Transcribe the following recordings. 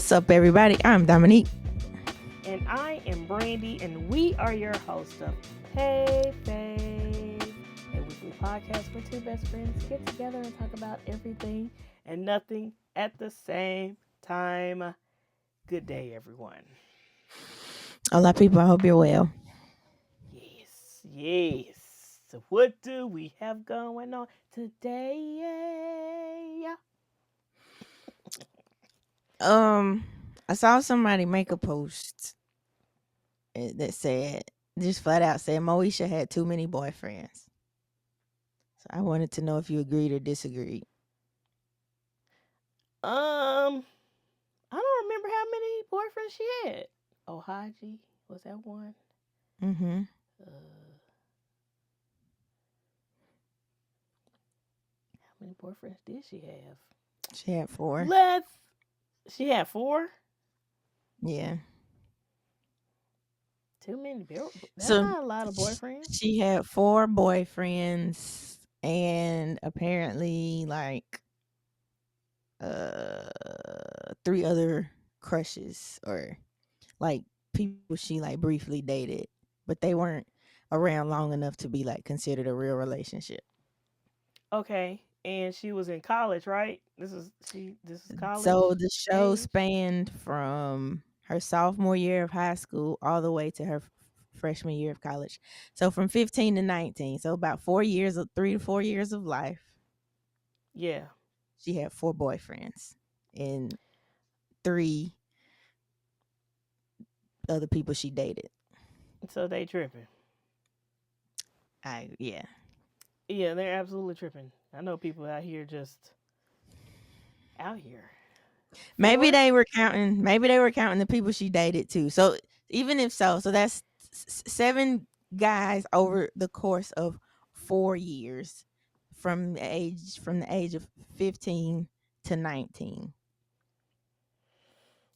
What's up, everybody? I'm Domonique. And I am Brandi, and we are your hosts of Hey Fave, a weekly podcast where two best friends get together and talk about everything and nothing at the same time. Good day, everyone. Hola, people. I hope you're well. Yes. So, what do we have going on today? I saw somebody make a post that said, just flat out said, Moesha had too many boyfriends. So I wanted to know if you agreed or disagreed. I don't remember how many boyfriends she had. Ohaji, was that one? Mm-hmm. Uh, how many boyfriends did she have? She had 4. She had 4. Yeah. Too many. That's So not a lot of boyfriends. she had 4 boyfriends and apparently like 3 other crushes or like people she like briefly dated, but they weren't around long enough to be like considered a real relationship. Okay, and she was in college, right? This is college So the show age. spanned from her sophomore year of high school all the way to her freshman year of college. So from 15 to 19. So about 4 years of 3 to 4 years of life. Yeah. She had 4 boyfriends and 3 other people she dated. So they tripping. Yeah. Yeah, they're absolutely tripping. I know people out here just out here. Maybe 4? they were counting. Maybe they were counting the people she dated too. So even if so that's 7 guys over the course of 4 years, from the age of 15 to 19.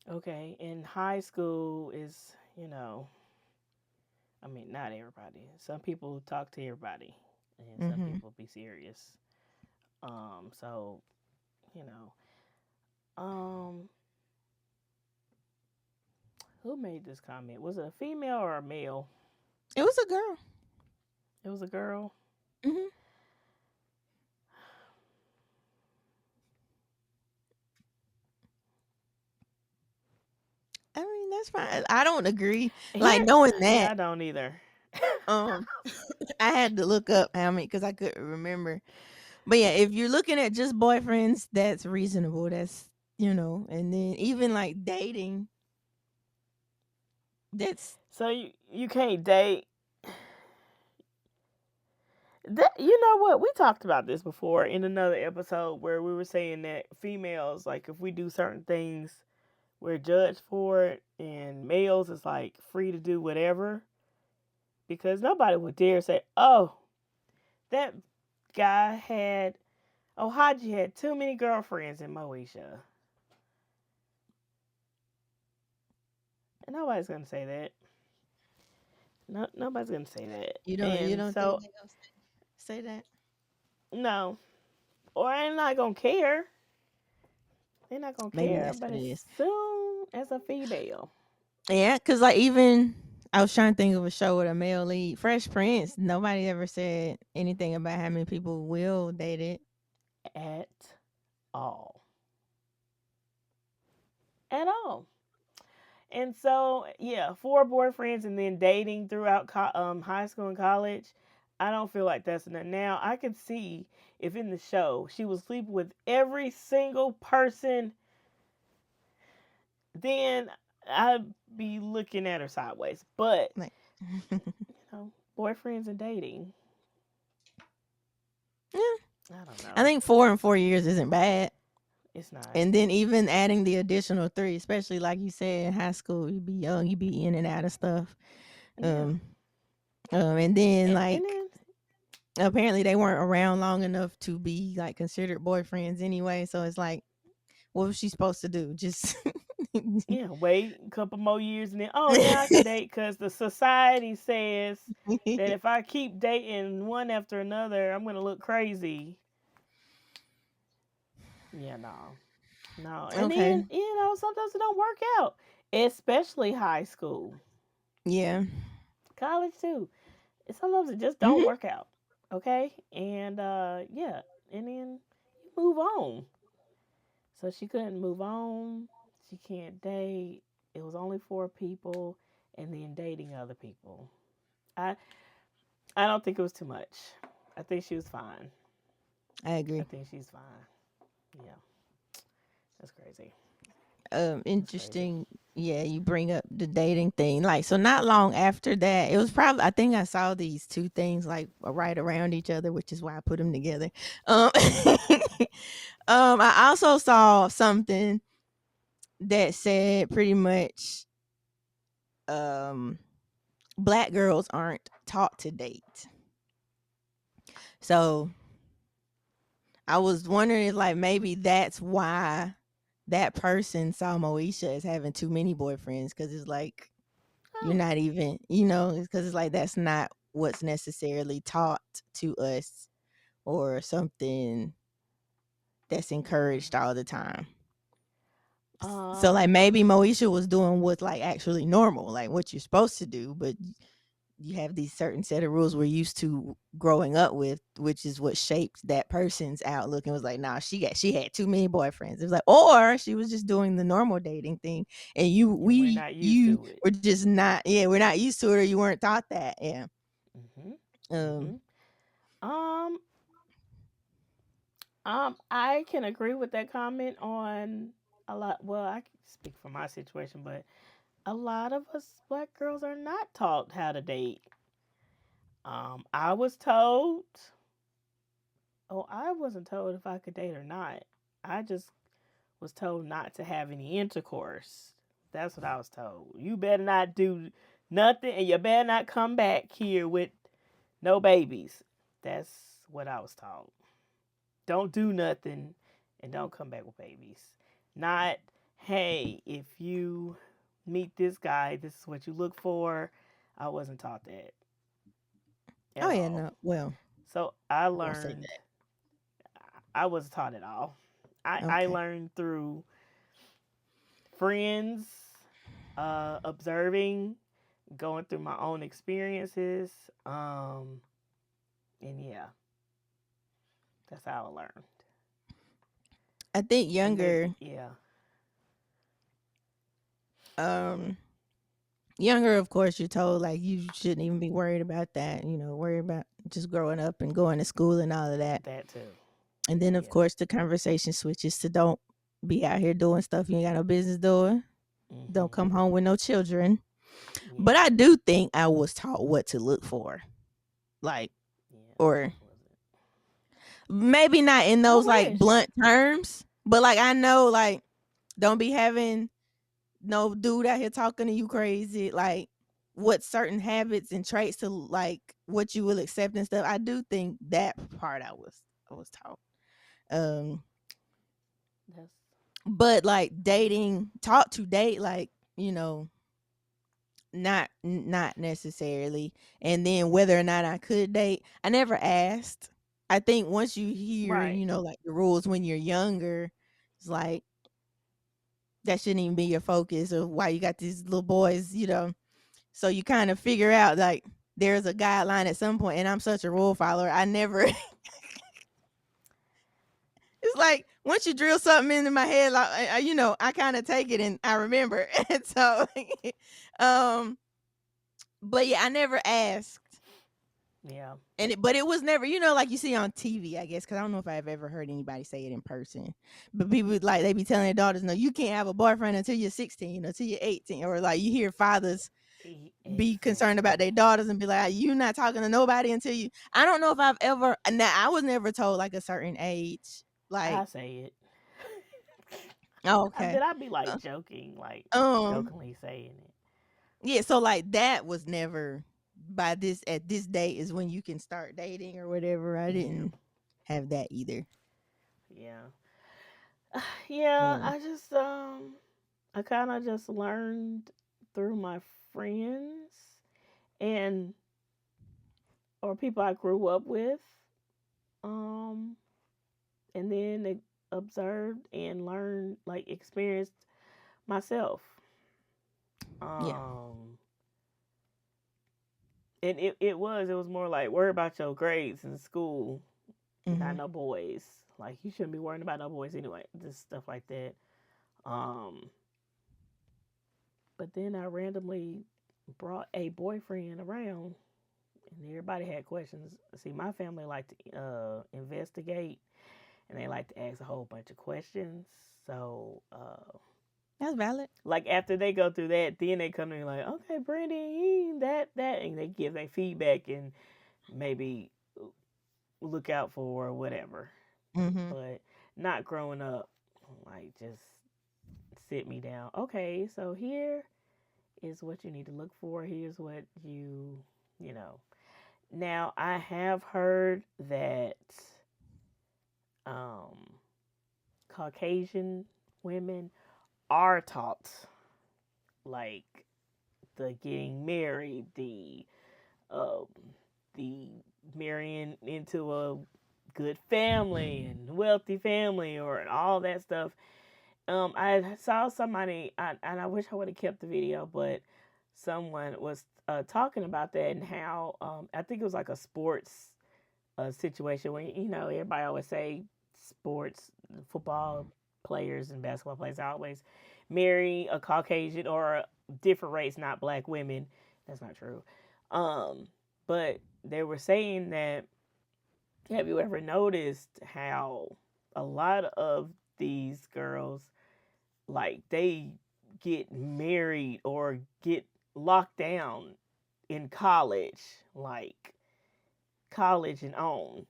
Okay, in high school is, I mean, not everybody. Some people talk to everybody, and some Mm-hmm. people be serious. So you know, um, who made this comment? Was it a female or a male? It was a girl. It was a girl. Mm-hmm. I mean, that's fine. I don't agree. Like Here, knowing yeah, that, I don't either. um, I had to look up how many because I couldn't remember. But yeah, if you're looking at just boyfriends, that's reasonable. That's and then even like dating, that's So you can't date. That, you know what? We talked about this before in another episode where we were saying that females, like if we do certain things, we're judged for it, and males is like free to do whatever because nobody would dare say, "Oh, that guy had, oh, Haji had too many girlfriends in Moesha." And nobody's gonna say that. No, nobody's gonna say that. you And don't think so, they gonna say that? no, or I'm not gonna care. They're not gonna Maybe care. that's But what as it is. soon as a female, Yeah, because like even I was trying to think of a show with a male lead, Fresh Prince. Nobody ever said anything about how many people Will dated. at all, at all. And so, yeah, 4 boyfriends and then dating throughout high school and college. I don't feel like that's enough. Now, I could see if in the show she was sleeping with every single person, then I'd be looking at her sideways. But, Like, boyfriends and dating, yeah, I don't I know. think 4 and 4 years isn't bad. It's not. And then even adding the additional 3, especially like you said, in high school, you be young, you be in and out of stuff. Yeah. Um, and then And like apparently they weren't around long enough to be like considered boyfriends anyway. So it's like, what was she supposed to do? Just yeah, wait a couple more years and then, oh, now I can date because the society says that if I keep dating one after another, I'm going to look crazy. Yeah, no. No, and then Okay. sometimes it don't work out, especially high school, Yeah. college too. Sometimes it just don't Hmm. work out. Okay, and yeah, and then you move on. So she couldn't move on. She can't date. It was only 4 people, and then dating other people. I I don't think it was too much. I think she was fine. I I agree. think she's fine. Yeah, that's crazy. That's crazy. Interesting. Yeah, you bring up the dating thing. Like, so not long after that, it was probably, I think I saw these two things like right around each other, which is why I put them together. Um, I also saw something that said pretty much, um, black girls aren't taught to date. So I was wondering if like maybe that's why that person saw Moesha as having too many boyfriends because it's like you're Oh, not even, you know, because it's like that's not what's necessarily taught to us or something that's encouraged all the time. So like um, maybe Moesha was doing what's like actually normal, like what you're supposed to do, but you have these certain set of rules we're used to growing up with, which is what shaped that person's outlook and was like, nah, she had too many boyfriends. It was like, or she was just doing the normal dating thing, and and we're not used you to it. were just not, yeah, we're not used to it, or you weren't taught that, yeah. Mhm. Um, Mhm. Um, I can agree with that comment on a lot. Well, I can speak for my situation, but a lot of us black girls are not taught how to date. I was told. Oh, I wasn't told if I could date or not. I just was told not to have any intercourse. That's what I was told. You better not do nothing, and you better not come back here with no babies. That's what I was told. Don't do nothing and don't come back with babies. Not, hey, if you meet this guy, this is what you look for. I wasn't taught that at oh yeah, all. no, well, So I I won't say learned, I wasn't taught at all. I, that. I Okay. learned through friends, observing, going through my own experiences. And yeah, that's how I learned. I think And younger, maybe, yeah, um, younger, of course, you're told like you shouldn't even be worried about that, you know, worry about just growing up and going to school and all of that. that too. And then, of Yeah. course, the conversation switches to don't be out here doing stuff you ain't got no business doing. Don't Hmm. come home with no children. But Yeah. I do think I was taught what to look for. Like, Yeah. or Was it? maybe not in I those like wish. blunt terms, but like I know, like, don't be having no dude out here talking to you crazy. Like, what certain habits and traits to like what you will accept and stuff. I do think that part I was taught. Um, That's but like dating, talk to date, like, you know, not necessarily. And then whether or not I could date, I never asked. I think once you hear, right. you know, like the rules when you're younger, it's like that shouldn't even be your focus of why you got these little boys, you know. So you kind of figure out like there's a guideline at some point, and I'm such a rule follower. I never it's like once you drill something into my head, like you know, I kind of take it and I remember. And so, um, but yeah, I never asked, Yeah. and but it was never, you know, like you see on TV, I guess, because I don't know if I've ever heard anybody say it in person. But people like they be telling their daughters, no, you can't have a boyfriend until you're 16, until you're 18, or like you hear fathers be concerned about their Exactly. daughters and be like, you not talking to nobody until you. I don't know if I've ever. Now I was never told like a certain age, like, I say it. oh, I okay. bet I'd be like Uh, joking, like Um, jokingly saying it. yeah, so like that was never by this at this date is when you can start dating or whatever. I Yeah. didn't have that either. Yeah. Yeah. Um, I kind of just learned through my friends and or people I grew up with. Um, and then observed and learned, like experienced myself. Yeah. Um, and it was more like worry about your grades in school, not Mhm. no boys. Like you shouldn't be worrying about no boys anyway. Just stuff like that. Um, but then I randomly brought a boyfriend around, and everybody had questions. See, my family like to investigate, and they like to ask a whole bunch of questions. So, That's valid. like after they go through that, then they come to me like, okay, Brandi, that, and they give their feedback and maybe look out for whatever. Mhm. But not growing up, like just sit me down. Okay, so here is what you need to look for. Here's what you know. Now I have heard that um, Caucasian women are taught like the getting married, um, the marrying into a good family and wealthy family, or all that stuff. I saw somebody, and I wish I would have kept the video, but someone was talking about that and how I think it was like a sports situation where everybody always say sports, football players and basketball players always marry a Caucasian or a different race, not black women. That's not true. Um, but they were saying that, have you ever noticed how a lot of these girls, like, they get married or get locked down in college, like college and on.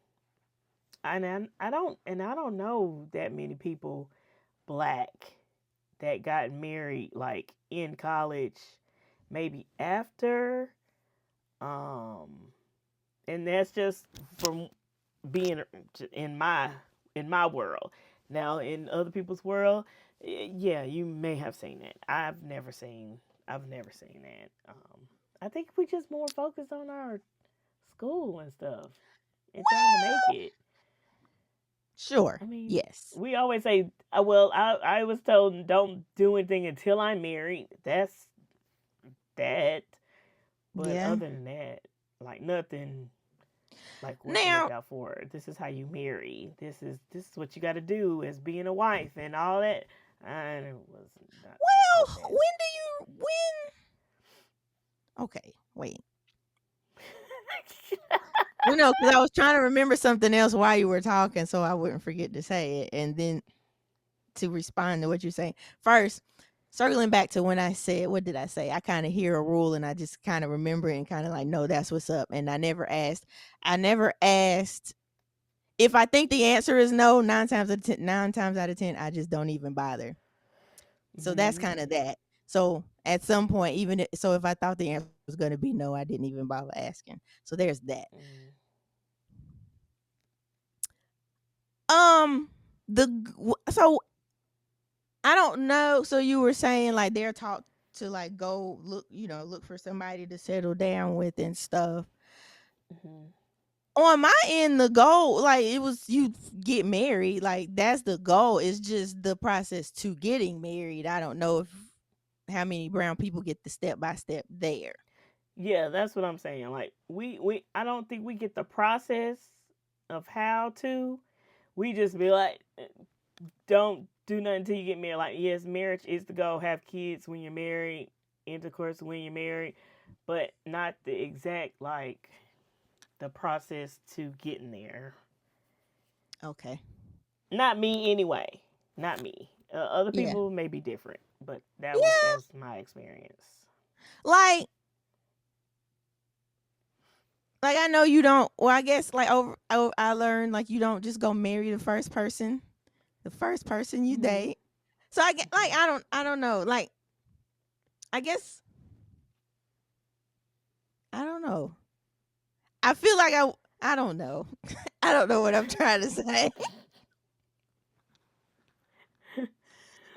And I don't know that many people black that got married like in college, maybe after, um and that's just from being in my world. Now in other people's world, yeah, you may have seen that. I've never seen that. I think we just more focused on our school and stuff and trying to make Well, it. sure. I mean, Yes. we always say, well, I was told don't do anything until I'm married. That's that. But Yeah. other than that, like nothing like what to look Now, out for. This is how you marry. This is what you got to do as being a wife and all that. I was not with well, that. when do you when? Okay, wait. Well, no, because I was trying to remember something else while you were talking, so I wouldn't forget to say it, and then to respond to what you're saying. First, circling back to when I said, what did I say? I kind of hear a rule and I just kind of remember it and kind of like, no, that's what's up. And I never asked if I think the answer is no. 9 times out of 10, I just don't even bother. So that's Mm-hmm. kind of that. So at some point, so if I thought the answer was going to be no, I didn't even bother asking. So there's that. Mm-hmm. Um, so I don't know. So you were saying like they're taught to like go look, look for somebody to settle down with and stuff. Mm-hmm. On my end, the goal, like it was you get married, like that's the goal. It's just the process to getting married. I don't know if how many brown people get the step by step there. Yeah, that's what I'm saying. Like we I don't think we get the process of how to. We just be like, don't do nothing until you get married. Like, yes, marriage is the goal. Have kids when you're married, intercourse when you're married, but not the exact, like, the process to getting there. Okay. Not me anyway. Not me. Other Yeah. people may be different, but Yeah. that's my experience. Like I know you don't. Well, I guess like I learned like you don't just go marry the first person you Mm-hmm. date. So I get like Mm-hmm. I don't know. Like I guess I don't know. I feel like I don't know. I don't know what I'm trying to say.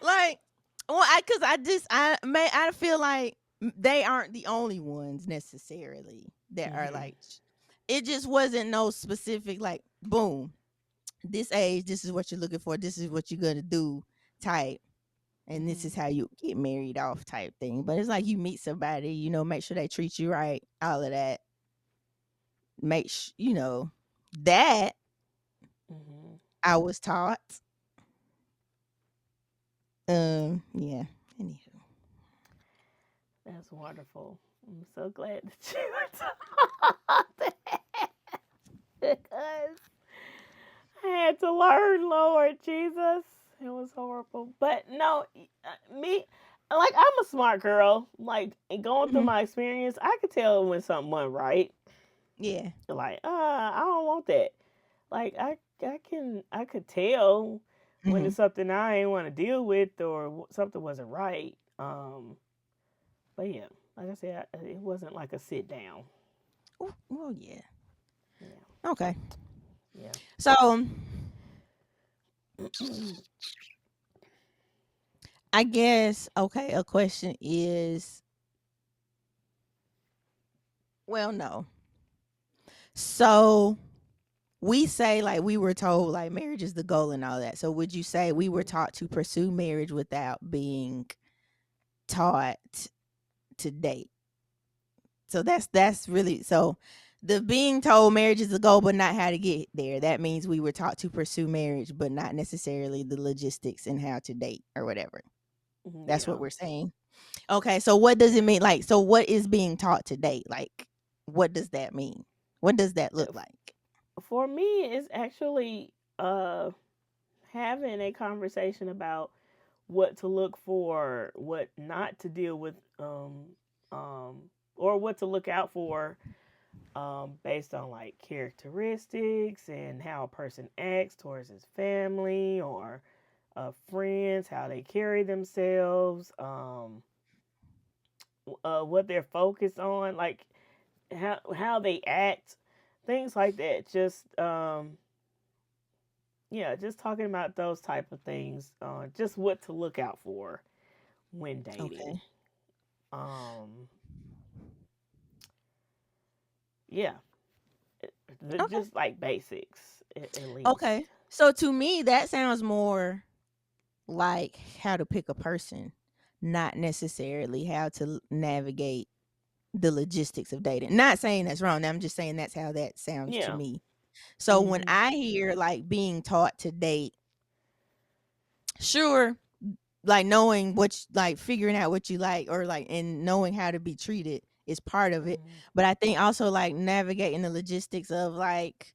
Like, well, cause I just I feel like they aren't the only ones necessarily that are Mm-hmm. like it just wasn't no specific like boom. this age, this is what you're looking for, this is what you're gonna do type, and this is Mhm. how you get married off type thing. But it's like you meet somebody, make sure they treat you right, all of that. That Mhm. I was taught. Yeah. Anywho. That's wonderful. I'm so glad that you taught that because I had to learn, Lord Jesus. It was horrible. But no, me, like, I'm a smart girl. Like, going through Hmm. my experience, I could tell when something went right. Yeah. Like, I don't want that. Like, I could tell when Hmm. it's something I ain't want to deal with or something wasn't right. But yeah, like I said, it wasn't like a sit down. Well, yeah. Yeah, Okay. yeah. So I guess, okay, a question is, well, no. So we say, like, we were told like marriage is the goal and all that. So would you say we were Mhm. taught to pursue marriage without being taught to date? So that's really, so the being told marriage is the goal but not how to get there. That means we were taught to pursue marriage but not necessarily the logistics and how to date or whatever. That's what Yeah. we're saying. Okay, so what does it mean? Like, so what is being taught to date? Like, what does that mean? What does that look like? For me, it's actually having a conversation about what to look for, what not to deal with, um, or what to look out for, based on like characteristics and how a person acts towards his family or friends, how they carry themselves, what they're focused on, like how they act, things like that. Just yeah, just talking about those type of things. Just what to look out for when dating. Okay. Um, yeah, Okay. just like basics at Okay. least. So to me, that sounds more like how to pick a person, not necessarily how to navigate the logistics of dating. Not saying that's wrong. I'm just saying that's how that sounds to Yeah. me. So when Mhm. I hear like being taught to date, sure, like knowing like figuring out what you like, or like, and knowing how to be treated is part of it. Mhm. But I think also like navigating the logistics of like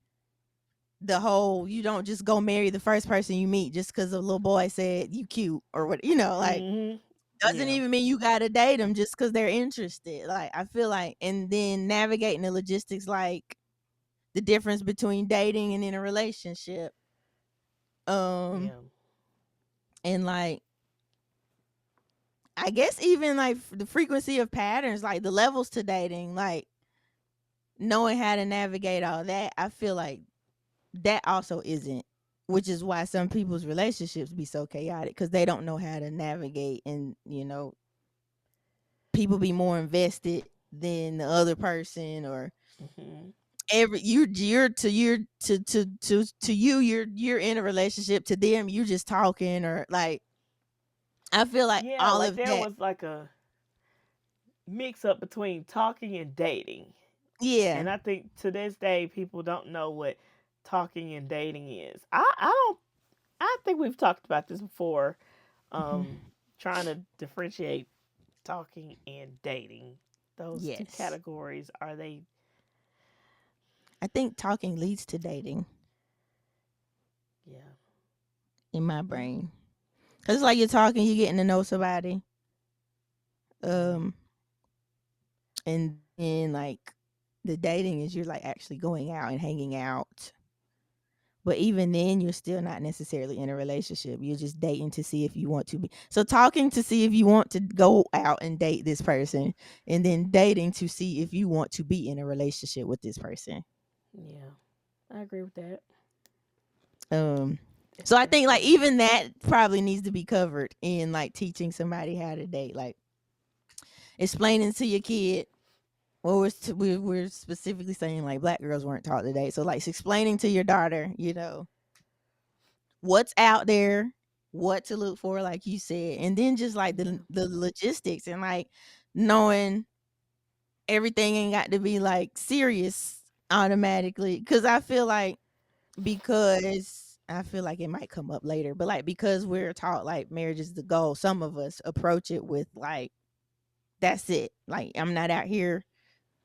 the whole, you don't just go marry the first person you meet just because a little boy said you cute or what, like, Mhm. doesn't Yeah. even mean you gotta date them just because they're interested. Like, I feel like, and then navigating the logistics, like the difference between dating and in a relationship. Um, Yeah. and like, I guess even like the frequency of patterns, like the levels to dating, like knowing how to navigate all that, I feel like that also isn't, which is why some people's relationships be so chaotic because they don't know how to navigate, and people be more invested than the other person, or Mhm. every to you, you're in a relationship, to them you just talking, or like, I feel like Yeah, all like of there that. was like a mix up between talking and dating. Yeah. And I think to this day people don't know what talking and dating is. I don't I think we've talked about this before. Mhm. Um Trying to differentiate talking and dating. Those two Yes, categories, are they? I think talking leads to dating Yeah. in my Yeah. brain, because it's like you're talking, you're getting to know somebody, Yeah. um and then like the dating is, you're like actually going out and hanging out. But even then, you're still not necessarily in a relationship. You're just dating to see if you want to be. So talking to see if you want to go out and date this person, and then dating to see if you want to be in a relationship with this person. Yeah. I agree with that. Um so I think like Definitely. even that probably needs to be covered in like teaching somebody how to date, like explaining to your kid. Well, we're specifically saying like black girls weren't taught to date. So like explaining to your daughter, what's out there, what to look for, like you said, and then just like Yeah. the logistics and like knowing everything ain't got to be like serious automatically. Cause I feel like it might come up later, but like because we're taught like marriage is the goal, some of us approach it with like that's it. Like I'm not out here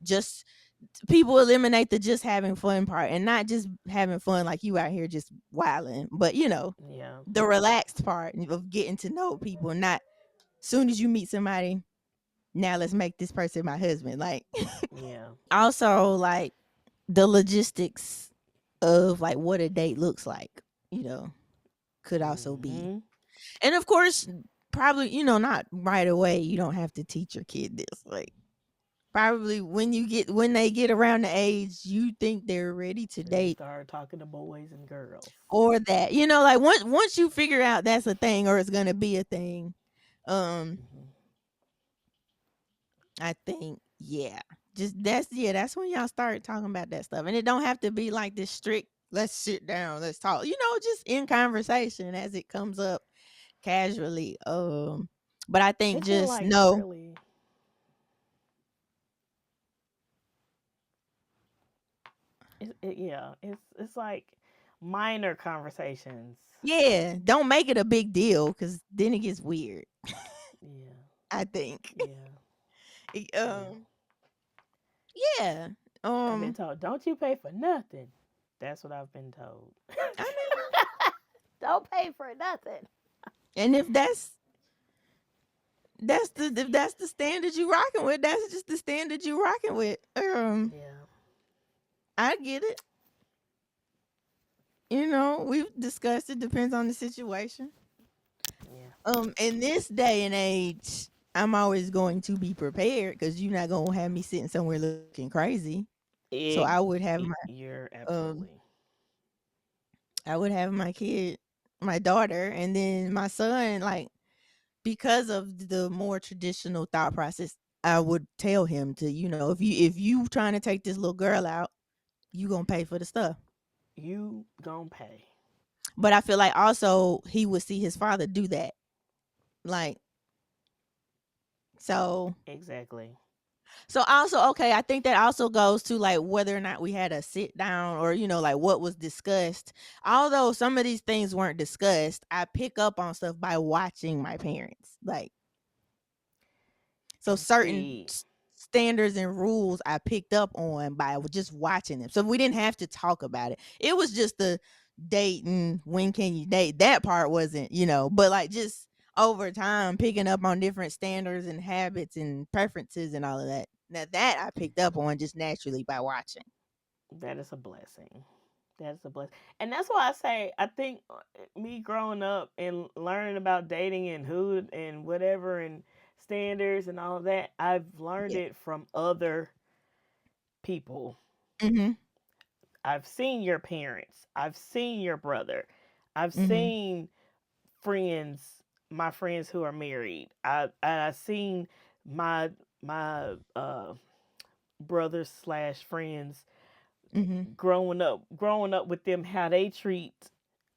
just people eliminate the just having fun part and not just having fun like you out here just wilding, but Yeah. the relaxed part of getting to know people, not soon as you meet somebody, now let's make this person my husband. Like Yeah. also like the logistics of like what a date looks like, you know, could also be. Mhm. And of course, probably, not right away. You don't have to teach your kid this. Like probably when they get around the age you think they're ready to Then date start talking to boys and girls. or that. Like once you figure out that's a thing or it's gonna be a thing, um, Mhm. I think yeah. That's when y'all start talking about that stuff. And it don't have to be like this strict, let's sit down, let's talk. Just in conversation as it comes up casually. But I think It's in just like know. really yeah, it's like minor conversations. Yeah, don't make it a big deal because then it gets weird. Yeah. I think. Yeah. Yeah. um, yeah. I've been Um, told, don't you pay for nothing. That's what I've been told. I mean, Don't pay for nothing. and if that's the standard you rocking with, that's just the standard you rocking with. Yeah. I get it. We've discussed it. Depends on the situation. Yeah. In this day and age, I'm always going to be prepared because you're not gonna have me sitting somewhere looking crazy. So You're um absolutely. I would have my kid, my daughter, and then my son, like, because of the more traditional thought process, I would tell him to, if you trying to take this little girl out, you gonna pay for the stuff. You gonna pay. But I feel like also he would see his father do that. Like, so Exactly. also, okay, I think that also goes to like whether or not we had a sit down or, like what was discussed. Although some of these things weren't discussed, I pick up on stuff by watching my parents. Like, so And certain see, standards and rules I picked up on by just watching them. So we didn't have to talk about it. It was just the dating, when can you date? That part wasn't, but like just over time picking up on different standards and habits and preferences and all of that. Now that I picked up on just naturally by watching. that is a blessing. That is a blessing. And that's why I say, I think me growing up and learning about dating and who and whatever and standards and all of that, I've learned Yeah. it from other people. Mhm. I've seen your parents. I've seen your brother. I've Mhm. seen friends, my friends who are married. I seen my my brothers slash friends Mhm. growing up with them, how they treat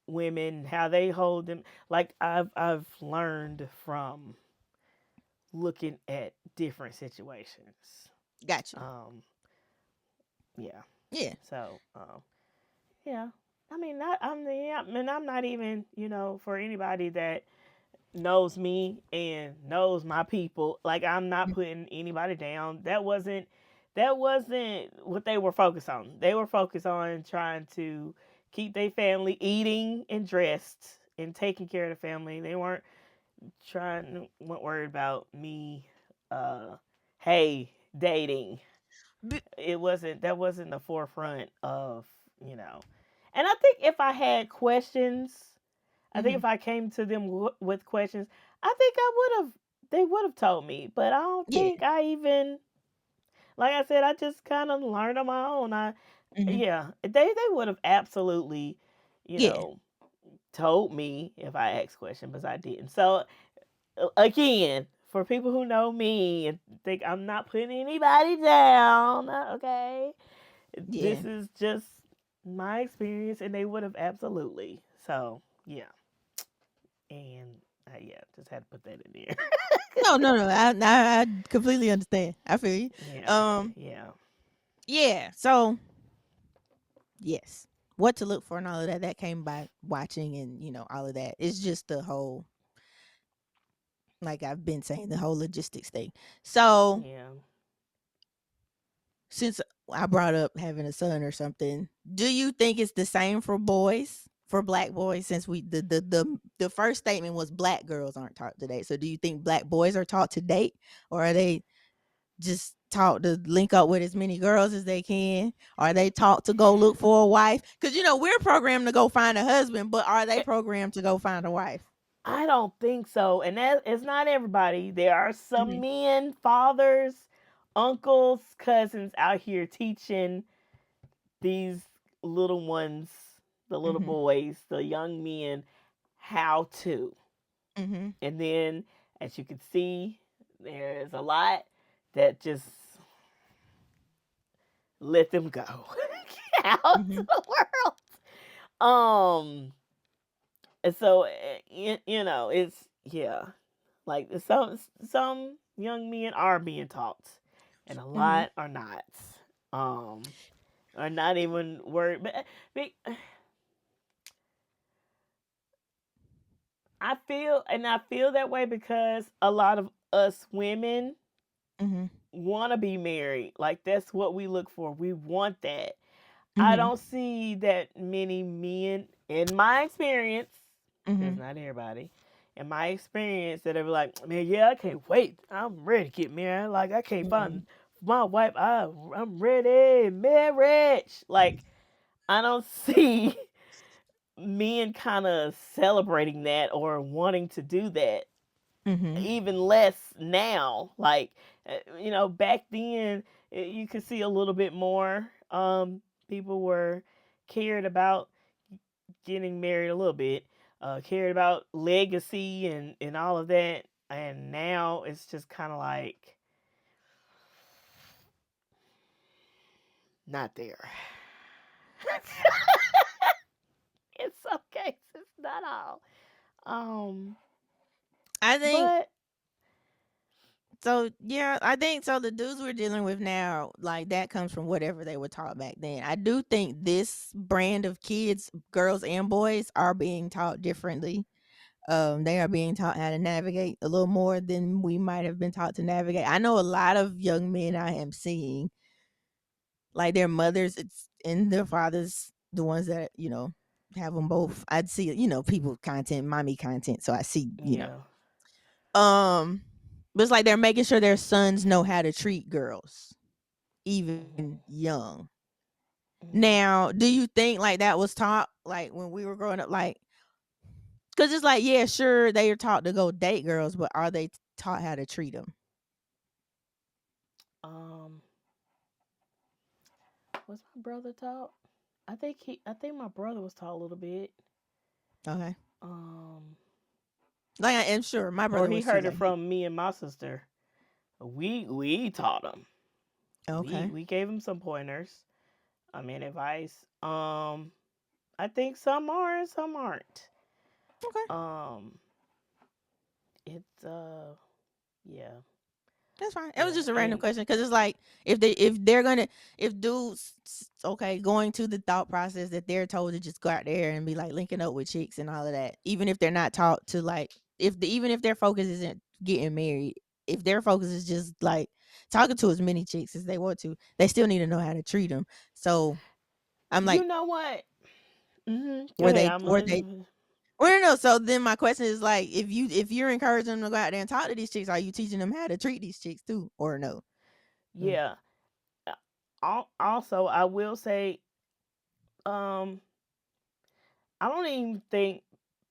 women, how they hold them. Like I've learned from looking at different situations. Got you. Um, yeah. Yeah. So yeah. I mean, I'm not even, for anybody that knows me and knows my people. Like, I'm not Mm. putting anybody down. That wasn't what they were focused on. They were focused on trying to keep their family eating and dressed and taking care of the family. They weren't worried about me. Uh, hey, dating. B- That wasn't the forefront of you know. And I think if I had questions, I think mhm. if I came to them with questions, I think I would have. They would have told me, but I don't Yeah. think I even. Like I said, I just kind of learned on my own. Mhm. Yeah, they would have absolutely, you Yeah. know, told me if I asked questions, but I didn't. So again, for people who know me and think I'm not putting anybody down, okay, Yeah. this is just my experience, and they would have absolutely. So yeah, and yeah, just had to put that in there. No, no, no. I completely understand. I feel you. Yeah, Um, yeah, yeah. So yes, what to look for and all of that that came by watching and all of that. It's just the whole, like I've been saying, the whole logistics thing. So yeah. since I brought up having a son or something, do you think it's the same for boys? For black boys, since we the first statement was black girls aren't taught to date. So do you think black boys are taught to date, or are they just taught to link up with as many girls as they can? Are they taught to go look for a wife? Because we're programmed to go find a husband, but are they programmed to go find a wife? I don't think so. And that it's not everybody. There are some Mhm, men, fathers, uncles, cousins out here teaching these little ones, the little mhm, boys, the young men, how to. mhm, And then, as you can see, there's a lot that just let them go out to mhm, the world. And so it's yeah, like some young men are being taught, and a mhm, lot um are not even worried. But I feel that way because a lot of us women mhm, want to be married. Like that's what we look for. We want that. I mhm, don't see that many men, in my experience, because mhm, not everybody, in my experience, that are like, man, yeah, I can't wait. I'm ready to get married. Like, I can't find mhm, my wife. I'm ready, marriage. Like, I don't see men kind of celebrating that or wanting to do that. mhm, Even less now. Like, back then, you could see a little bit more. People were cared about getting married a little bit, cared about legacy and all of that. And now it's just kind of like not there. In some cases, not all. I think But so. Yeah, I think so. The dudes we're dealing with now, like that, comes from whatever they were taught back then. I do think this brand of kids, girls and boys, are being taught differently. They are being taught how to navigate a little more than we might have been taught to navigate. I know a lot of young men I am seeing, like their mothers, it's and their fathers, the ones that have them both. I'd see people content, mommy content, so I see yeah, but it's like they're making sure their sons know how to treat girls, even hmm young. hmm Now, do you think like that was taught like when we were growing up? Like, because it's like, yeah, sure, they are taught to go date girls, but are they taught how to treat them? um, was my brother taught? I think my brother was taught a little bit. Okay. Um, Like, I am sure my or brother he was too. heard it Like, he, from me and my sister. We taught him. We okay. we gave him some pointers. I mean advice. I think some are and some aren't. Okay. Um, it's yeah, That's fine. It was yeah, just a random and question because it's like if dudes okay going to the thought process that they're told to just go out there and be like linking up with chicks and all of that, even if they're not taught to like even if their focus isn't getting married, if their focus is just like talking to as many chicks as they want to, they still need to know how to treat them. So I'm you like, know what? Go were ahead. they I'm were they letting. well, no. So then my question is like, if you're encouraging them to go out there and talk to these chicks, are you teaching them how to treat these chicks too, or no? Mm. Yeah. Also, I will say, um, I don't even think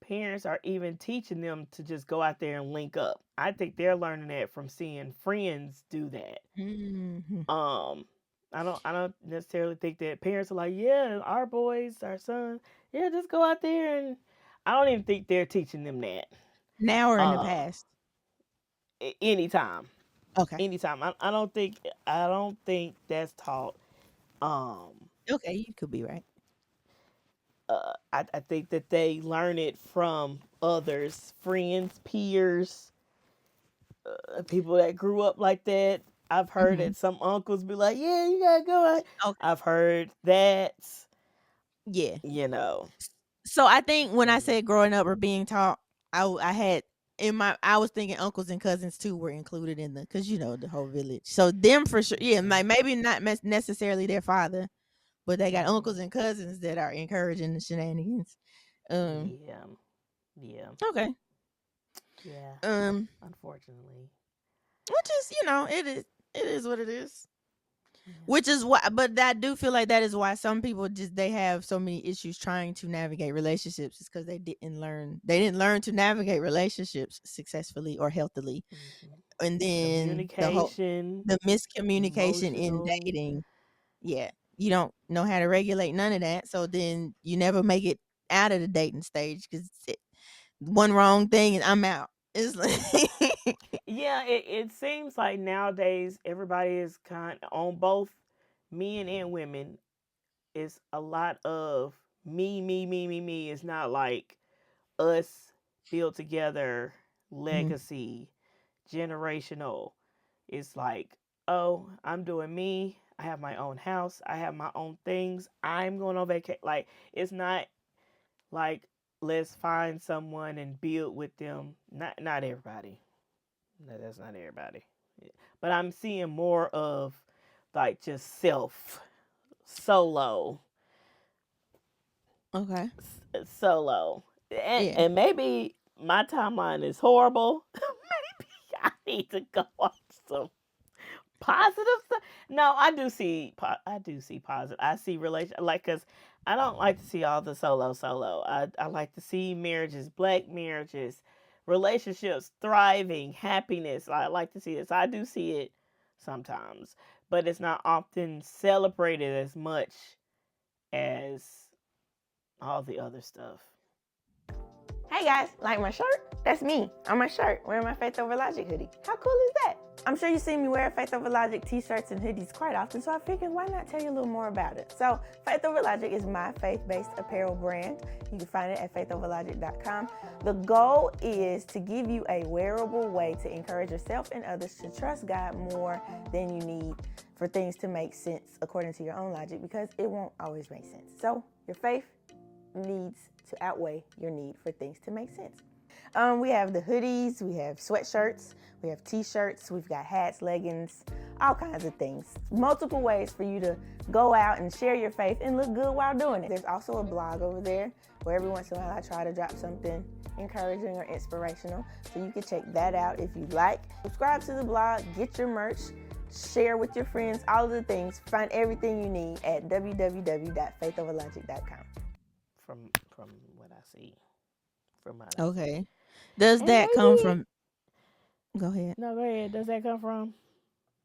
parents are even teaching them to just go out there and link up. I think they're learning that from seeing friends do that. Mhm. Um, I don't necessarily think that parents are like, yeah, our boys, our sons, yeah, just go out there and I don't even think they're teaching them that. Now or in the Um, past? anytime, Okay. anytime. I don't think that's taught. Um, Okay, you could be right. I think that they learn it from others, friends, peers, people that grew up like that. I've heard Hmm. that some uncles be like, "Yeah, you gotta go." Okay. I've heard that, Yeah. you know. So I think when I And said growing up or being taught, I had in my I was thinking uncles and cousins too were included in the because the whole village. So them for sure, yeah, mhm, like maybe not necessarily their father, but they got mhm. uncles and cousins that are encouraging the shenanigans. Um, Yeah, yeah, okay. yeah. Um, Unfortunately, which is it is what it is. yeah. Which is why, but I do feel like that is why some people just they have so many issues trying to navigate relationships is because they didn't learn to navigate relationships successfully or healthily, Hmm. and then Communication, the miscommunication in emotional. dating. Yeah, you don't know how to regulate none of that, so then you never make it out of the dating stage because one wrong thing and I'm out. It's like Yeah, it seems like nowadays everybody is kind on both men and women. It's a lot of me, me, me, me, me. It's not like us build together, Mhm, legacy, generational. It's like, oh, I'm doing me. I have my own house. I have my own things. I'm going on vacation. Like, it's not like let's find someone and build with them. Not everybody. No, that's not everybody. Yeah. But I'm seeing more of like just self, solo, okay, solo. And, yeah, and maybe my timeline is horrible. Maybe I need to go watch some positive stuff. No, I do see positive. I see relation like cuz I don't like to see all the solo. I like to see marriages, black marriages, relationships thriving, happiness. I like to see this. I do see it sometimes, but it's not often celebrated as much as all the other stuff. hey guys, like my shirt? That's me on my shirt wearing my Faith Over Logic hoodie. How cool is that? I'm sure you see me wear Faith Over Logic t-shirts and hoodies quite often, so I figured why not tell you a little more about it. So Faith Over Logic is my faith-based apparel brand. You can find it at faithoverlogic.com. The goal is to give you a wearable way to encourage yourself and others to trust God more than you need for things to make sense according to your own logic, because it won't always make sense. So your faith needs to outweigh your need for things to make sense. We have the hoodies, we have sweatshirts, we have t-shirts, we've got hats, leggings, all kinds of things. Multiple ways for you to go out and share your faith and look good while doing it. There's also a blog over there where every once in a while I try to drop something encouraging or inspirational. So you can check that out if you like. Subscribe to the blog, get your merch, share with your friends, all of the things. Find everything you need at www.faithoverlogic.com. From what I see, from what I see, Okay. Does and that come maybe from go ahead. no, go ahead. Does that come from?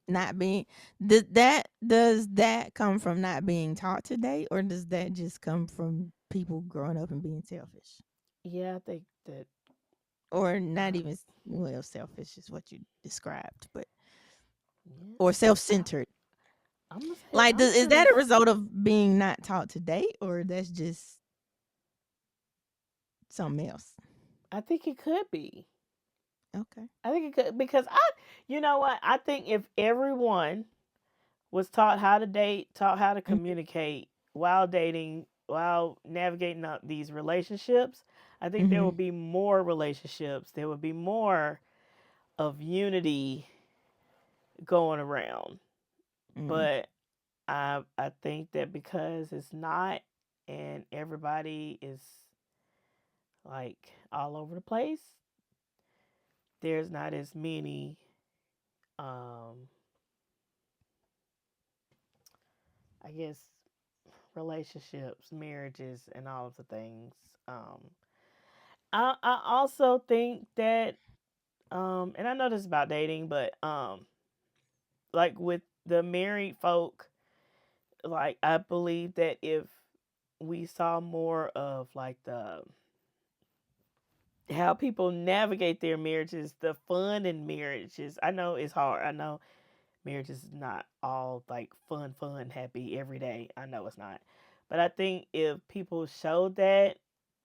Not being does that come from not being taught today, or does that just come from people growing up and being selfish? Yeah, I think that. Or not Uh, even well, selfish is what you described, but yeah, or I, self-centered. I'm gonna say Like I'm is gonna. that a result of being not taught today, or that's just something else? I think it could be. Okay. I think it could because you know what? I think if everyone was taught how to date, taught how to Mhm, communicate while dating, while navigating out these relationships, I think there mhm, would be more relationships. There would be more of unity going around. mm, But I think that because it's not, and everybody is like all over the place, there's not as many um I guess relationships, marriages, and all of the things. Um, I also think that and I know this is about dating, but like with the married folk, like I believe that if we saw more of like the how people navigate their marriages, the fun in marriages. I know it's hard. I know marriage is not all like fun, happy every day. I know it's not. But I think if people show that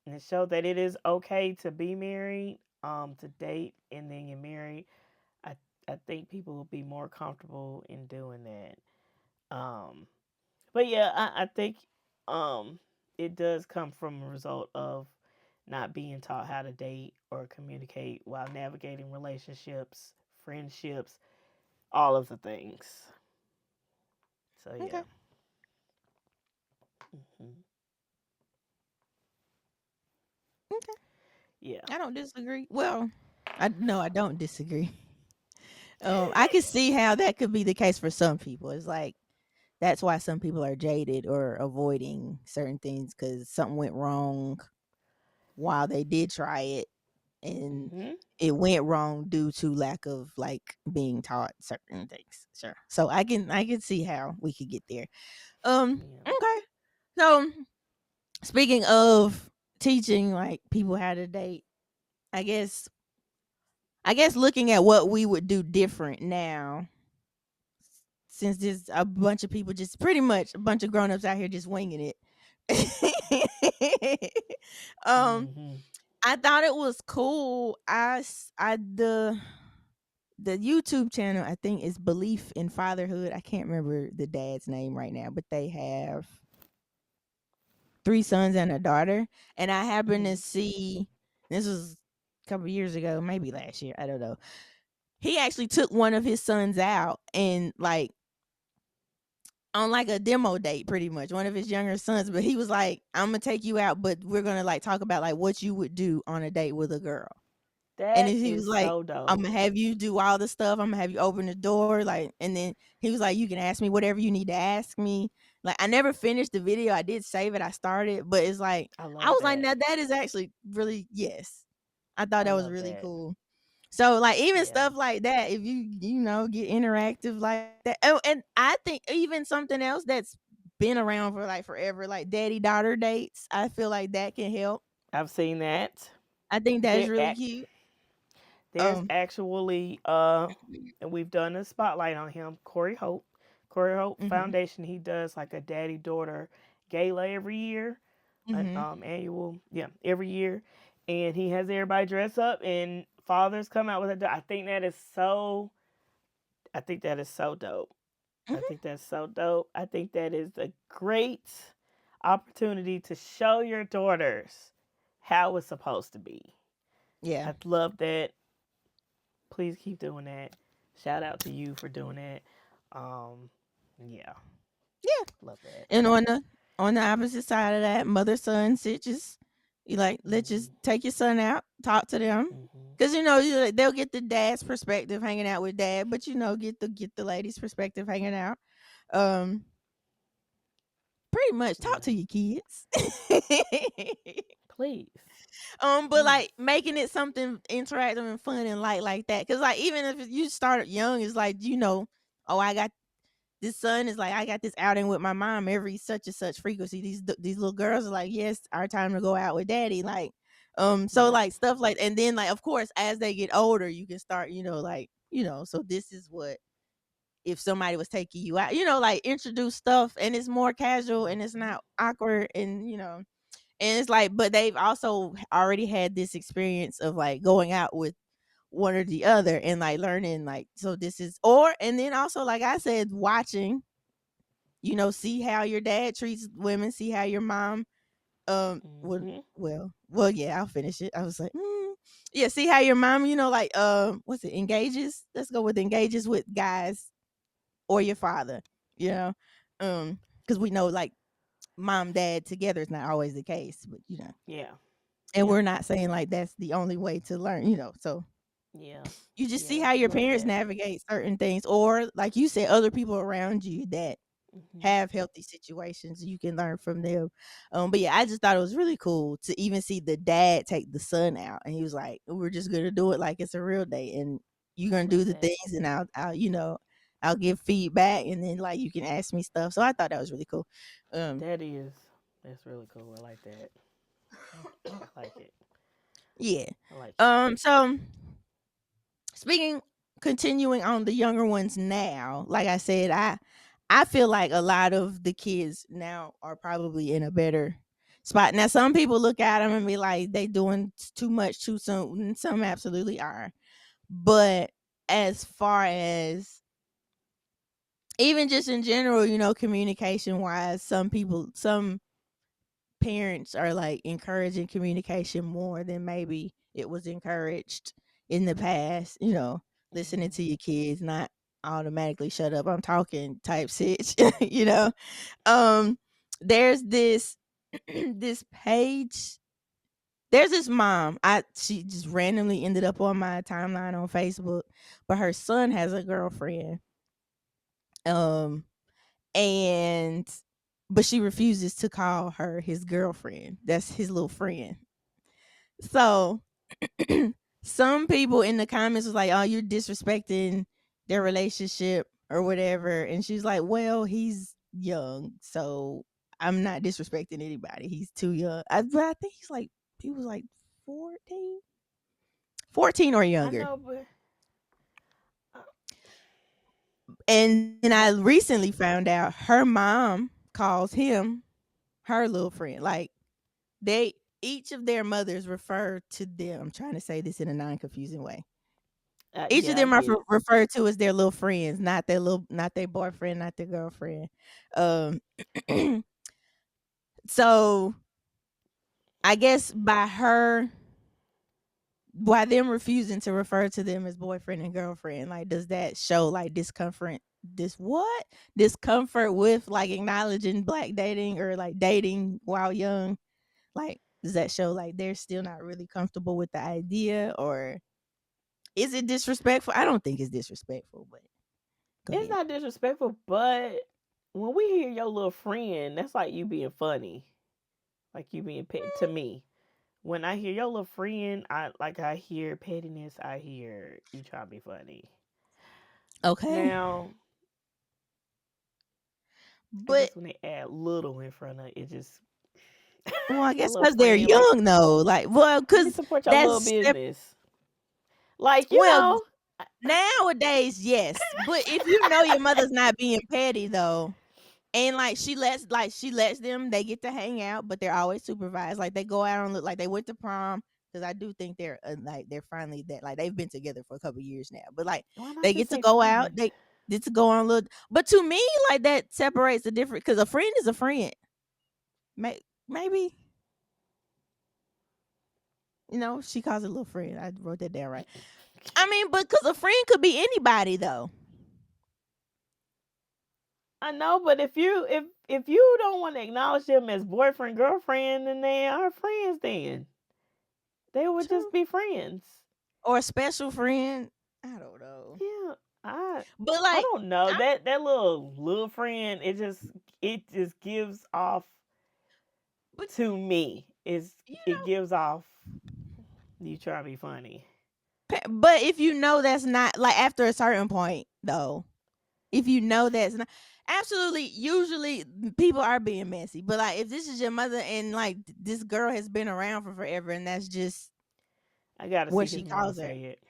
and show that it is okay to be married, to date and then get married, I I think people will be more comfortable in doing that. Um, but yeah, I think um it does come from a result of not being taught how to date or communicate while navigating relationships, friendships, all of the things. So Okay. yeah. Hmm. Okay. Yeah. I don't disagree. Well, I no, I don't disagree. I could see how that could be the case for some people. It's like that's why some people are jaded or avoiding certain things because something went wrong while they did try it, and Hmm. it went wrong due to lack of like being taught certain things. Sure. So I can see how we could get there. Yeah. Okay. So speaking of teaching like people how to date, I guess I guess looking at what we would do different now, since there's a bunch of people just pretty much a bunch of grown-ups out here just winging it. um, Hmm. I thought it was cool. The YouTube channel I think is Belief in Fatherhood. I can't remember the dad's name right now, but they have three sons and a daughter. And I happened to Hmm. see this was a couple years ago, maybe last year. I don't know. He actually took one of his sons out and like on like a demo date pretty much, one of his younger sons, but he was like, I'm gonna take you out, but we're gonna like talk about like what you would do on a date with a girl. And That then he was is like, so I'm dope. gonna have you do all the stuff. I'm gonna have you open the door, like, and then he was like, you can ask me whatever you need to ask me. Like, I never finished the video. I did save it. I started, but it's like I I love was like, that. now that is actually really yes. I thought I that was love really that. cool. So like even Yeah. stuff like that, if you get interactive like that. Oh, and I think even something else that's been around for like forever, like daddy daughter dates. I feel like that can help. I've seen that. I think that is There, really cute. there's Um, actually and we've done a spotlight on him, Corey Hope mhm, Foundation. He does like a daddy daughter gala every year, an mhm, annual, yeah, every year, and he has everybody dress up and fathers come out with it. I think that is so dope. I mhm, think that's so dope. I think that is a great opportunity to show your daughters how it's supposed to be. yeah, I love that. Please keep doing that. Shout out to you for doing that. Um, yeah, yeah. love that. And on the opposite side of that, mother son sitches. You like let's Hmm. just take your son out, talk to them, Hmm. because they'll get the dad's perspective hanging out with dad, but get the lady's perspective hanging out. Um, Pretty much talk Yeah, to your kids. please, But please. like making it something interactive and fun and light like that. Cause like even if you start young, it's like, oh, I got this son is like, I got this outing with my mom every such and such frequency. These little girls are like, yes, our time to go out with daddy. Like, so Yep. like stuff like, and then like, of course, as they get older, you can start, like, so this is what if somebody was taking you out, like introduce stuff and it's more casual and it's Hmm. not awkward and it's like, but they've also already had this experience of like going out with one or the other and like learning like so this is or and then also like I said, watching, see how your dad treats women, see how your mom would Hmm. well yeah, I'll finish it. I was like, yeah, see how your mom, like what's it, engages? Let's go with engages with guys or your father, you know. Because we know like mom, dad together is not always the case, but Yeah. and Yeah. we're not saying like that's the only way to learn, so Yeah. you just see Yeah. how your Love parents that. navigate certain things, or like you said, other people around you that Hmm. have healthy situations, you can learn from them. But yeah, I just thought it was really cool to even see the dad take the son out, and he was like, "We're just gonna do it like it's a real day, and you're gonna do Love the that. things, and I'll give feedback, and then like you can ask me stuff." So I thought that was really cool. Um, That is. That's really cool. I like that. I like it. yeah. I like it. So speaking, continuing on the younger ones now, like I said, I feel like a lot of the kids now are probably in a better spot. Now, some people look at them and be like, they doing too much too soon. And some absolutely are. But as far as even just in general, communication wise, some parents are like encouraging communication more than maybe it was encouraged in the past, listening Mhm. to your kids, not automatically shut up, I'm talking type shit. Um there's this this page, there's this mom. She just randomly ended up on my timeline on Facebook, but her son has a girlfriend. Um and but she refuses to call her his girlfriend. That's his little friend. So some people in the comments was like, "Oh, you're disrespecting their relationship or whatever." And she's like, "Well, he's young, so I'm not disrespecting anybody. He's too young." But I think he was like 14, 14 or I younger. know, but uh, And then I that recently found out her mom calls him her little friend. Like they each of their mothers refer to them. I'm trying to say this in a non-confusing way. Each of yeah, I them are get it. referred to as their little friends, not their boyfriend, not their girlfriend. Um, so I guess by them refusing to refer to them as boyfriend and girlfriend, like, does that show like discomfort with like acknowledging black dating or like dating while young? Like, does that show like they're still not really comfortable with the idea, or is it disrespectful? I don't think it's disrespectful, but go It's ahead. not disrespectful, but when we hear your little friend, that's like you being funny, like you being pet to me. When I hear your little friend, I hear pettiness. I hear you trying to be funny. Okay. Now, I But guess when they add little in front of it, it just well, I your guess little because 'cause they're friend, like, young though, like, well, let me cause support your little that's step business. Like, well, nowadays, yes, but if you know your mother's not being petty though, and, she lets them they get to hang out, but they're always supervised, like, they go out and look like they went to prom, cause I do think they're finally that like, they've been together for a couple years now, but, like, why not they just get to say go out, friend? they get to go on a little but to me, like, that separates the different, cause a friend is a friend. Maybe she calls it a little friend. I wrote that down right. I mean, but because a friend could be anybody, though. I know, but if you don't want to acknowledge them as boyfriend girlfriend, then they are friends. Then they would just True. be friends. Or a special friend. I don't know. Yeah, I But I like, don't know I, that little friend. It just gives off but to me. you It gives off you trying to be funny. but if you know that's not like after a certain point, though, if you know that's not absolutely, usually people are being messy. But like, if this is your mother and like this girl has been around for forever, and that's just I gotta see what his she mama calls her. say it.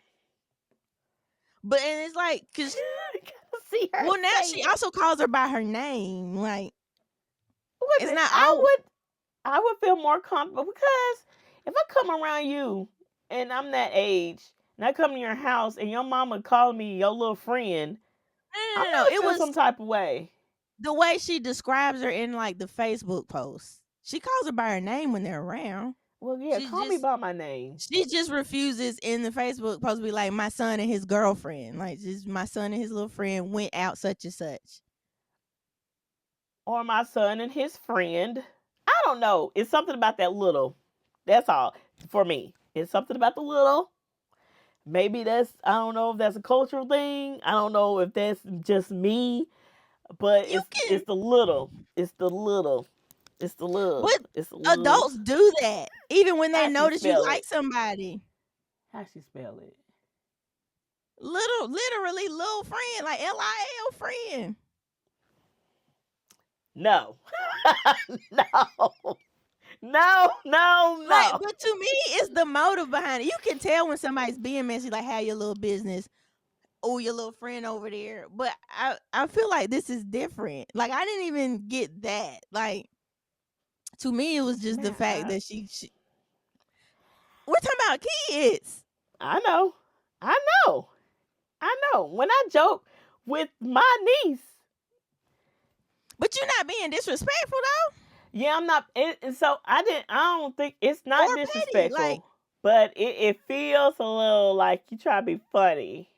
But and it's like, cause I gotta see her well, now say she it. also calls her by her name. Like, Wait a it's minute. not I all. would I would feel more comfortable because if I come around you and I'm that age and I come to your house and your mama call me your little friend, I'm No. gonna It feel was some type of way. the way she describes her in like the Facebook post. She calls her by her name when they're around. Well, yeah, She call me just by my name. she just refuses in the Facebook post to be like my son and his girlfriend. Like, just my son and his little friend went out such and such. Or my son and his friend. I don't know. It's something about that little. That's all for me. It's something about the little. Maybe I don't know if that's a cultural thing. I don't know if that's just me, but You it's can, the little. It's the little. It's the little. but It's the little. adults do that even when they How she notice you spell like it? somebody. How she spell it? Literally, little friend, like LIL friend. No. No. No, no, Like, no. but to me, it's the motive behind it. You can tell when somebody's being messy, like, have your little business. oh, your little friend over there. But I feel like this is different. Like I didn't even get that. Like to me, it was just the Man, fact that she we're talking about kids. I know. I know. I know. When I joke with my niece, But you're not being disrespectful though, yeah, I'm not. So I don't think it's or not petty. Like disrespectful, but it feels a little like you try to be funny.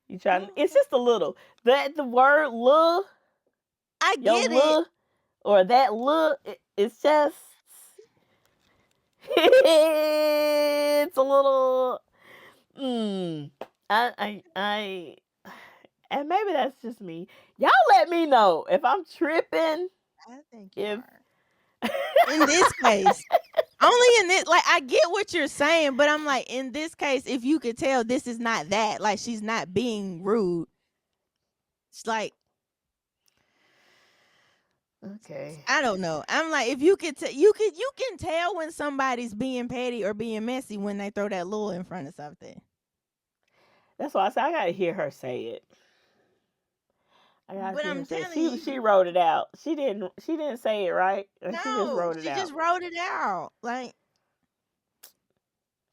You try. It's okay, just a little. That the word "look," I your get it. "look," or that "look," it's just. It's a little. Mm, I. And maybe that's just me. Y'all let me know if I'm tripping. I think you If are. In this case, only in this, like I get what you're saying, but I'm like, in this case, if you could tell this is not that, like she's not being rude. It's like okay, I don't know. I'm like, if you could, you can tell when somebody's being petty or being messy when they throw that little in front of something. that's why I said I gotta hear her say it. I gotta But see her I'm say it. telling She you, wrote it out. She didn't say it right. She just no, wrote it she just out. wrote it out. Like,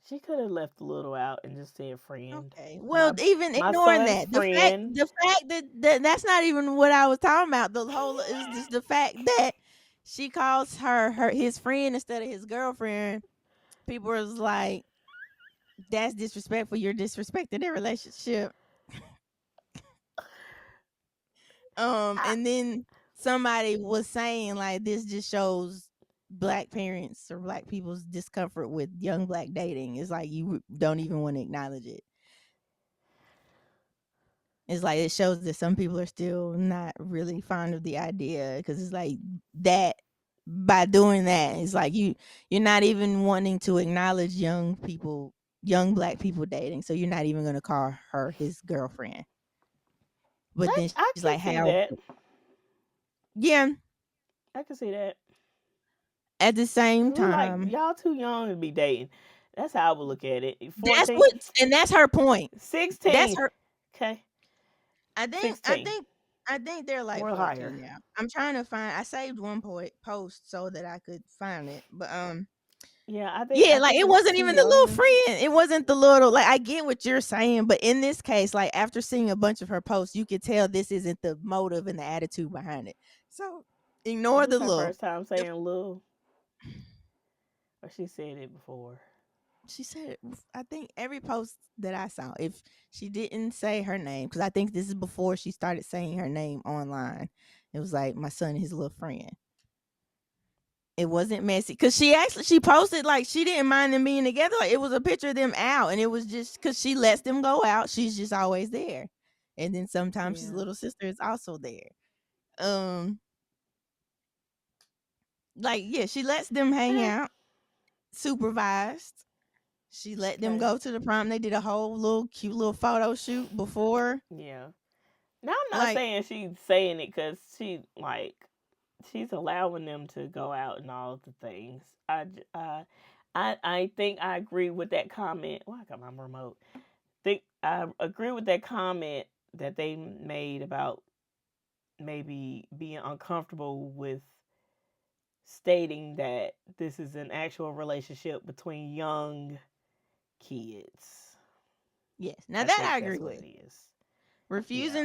She could have left a little out and just said friend. okay, My well, even my ignoring son's that, the fact, friend. that's not even what I was talking about. The whole is just the fact that she calls her his friend instead of his girlfriend. People was like, that's disrespectful. You're disrespecting their relationship. I, And then somebody was saying like this just shows black parents or black people's discomfort with young black dating. It's like you don't even want to acknowledge it. It's like it shows that some people are still not really fond of the idea because it's like that by doing that, it's like you're not even wanting to acknowledge young people, young black people dating. So you're not even going to call her his girlfriend. But then I she's can like, see how? that. Yeah. I can see that. At the same Cause we like time, y'all too young to be dating. That's how I would look at it. that's 14, what, and that's her point. That's 16. her. Okay, I think. I 16 think. I think they're like or higher. 14 now. I'm trying to find. I saved one post so that I could find it, but Yeah, yeah, I like think it it's wasn't too even the little young. friend. It wasn't the little. Like I get what you're saying, but in this case, like after seeing a bunch of her posts, you could tell this isn't the motive and the attitude behind it. So ignore This the her little. first time The saying "lil," or she said it before. She said, I think every post that I saw, if she didn't say her name, because I think this is before she started saying her name online, it was like my son and his little friend. It wasn't messy because she posted like she didn't mind them being together. Like it was a picture of them out, and it was just because she lets them go out. She's just always there, and then sometimes his Yeah. little sister is also there. Um, like yeah, she lets them hang Eh, out, supervised. She let them okay. go to the prom. They did a whole little cute little photo shoot before. Yeah. Now I'm not Like, saying she's saying it because she's allowing them to go out and all the things. I think I agree with that comment. Oh, I got my remote. Think I agree with that comment that they made about maybe being uncomfortable with stating that this is an actual relationship between young kids. yes. Now I that I think agree that's what with. it is. Yeah.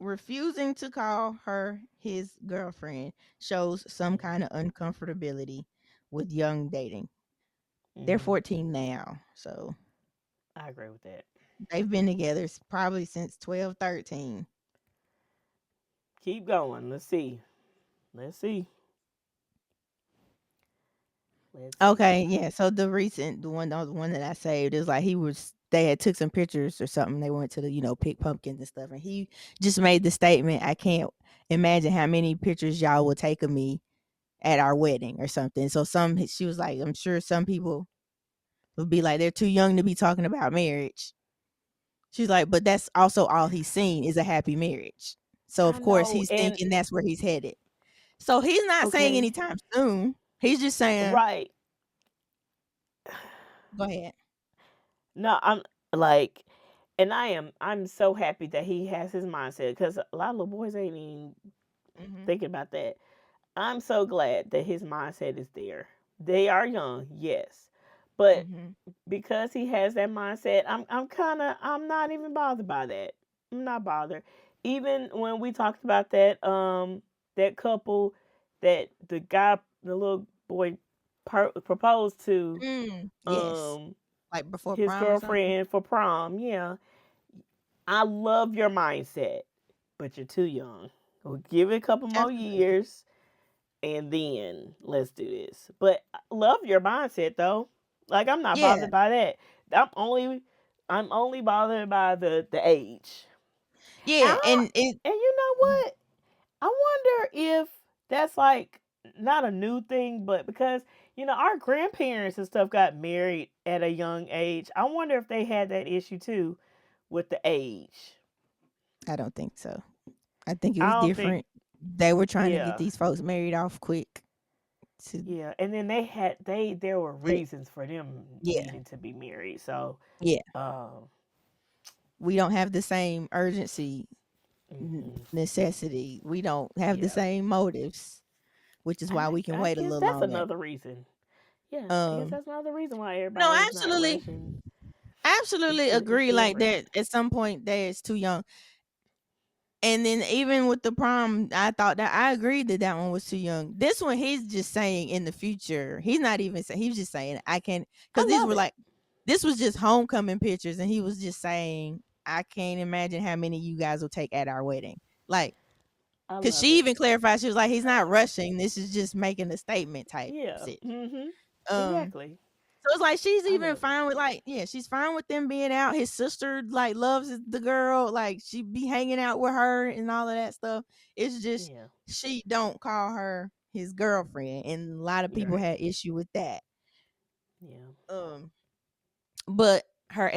Refusing to call her his girlfriend shows some Yeah. kind of uncomfortability with young dating. They're Hmm. 14 now, so I agree with that. they've been together probably since 12, 13. Keep going. Let's see. Let's see. Let's see. Okay, yeah. So the one that I saved is like they had took some pictures or something. They went to the pick pumpkins and stuff, and he just made the statement, "I can't imagine how many pictures y'all will take of me at our wedding or something." So she was like, "I'm sure some people would be like they're too young to be talking about marriage." She's like, "But that's also all he's seen is a happy marriage. So I of course know. he's And thinking that's where he's headed." So he's not saying okay. anytime soon. He's just saying, Right. "Go ahead." No, I'm like, And I'm so happy that he has his mindset because a lot of little boys ain't even Mhm. thinking about that. I'm so glad that his mindset is there. They are young, yes, but Mhm. because he has that mindset, I'm not even bothered by that. I'm not bothered. Even when we talked about that couple that the little boy proposed to Yes. Like before his prom or something. girlfriend for prom. Yeah, I love your mindset, but you're too young. We'll give it a couple more Absolutely. years and then let's do this. But I love your mindset though. Like I'm not Yeah. bothered by that. I'm only I'm only bothered by the age. And Yeah. And it. you know what? I wonder if that's like not a new thing, but because our grandparents and stuff got married at a young age. I wonder if they had that issue too with the age. I don't think so. I think it I was don't think. different. They were trying to get Yeah, these folks married off quick. To yeah, and then there were it, reasons for them yeah. needing to be married. So, Yeah. um, We don't have the same urgency, mhm, necessity. We don't have the yeah, same motives, which is why we can I wait a guess little that's on that. another reaon. Yeah, I guess Um, that's another reason why no, everybody is not absolutely, rushing. It's agree. Like different. that, at some point, that is too young. And then even with the prom, I thought that I agreed that that one was too young. This one, he's just saying in the future. He's not even saying. He's just saying I can't because I these love were it. like this was just homecoming pictures, and he was just saying I can't imagine how many you guys will take at our wedding. Like, I cause love she it. even clarified, she was like, he's not rushing. This is just making a statement type Yeah. shit. Mhm. Um, Exactly. so it's like she's I even love it. fine with like, yeah, she's fine with them being out. His sister like loves the girl, like she be hanging out with her and all of that stuff. It's just Yeah. she don't call her his girlfriend, and a lot of You're people right. had issue with that. Yeah. Um, but her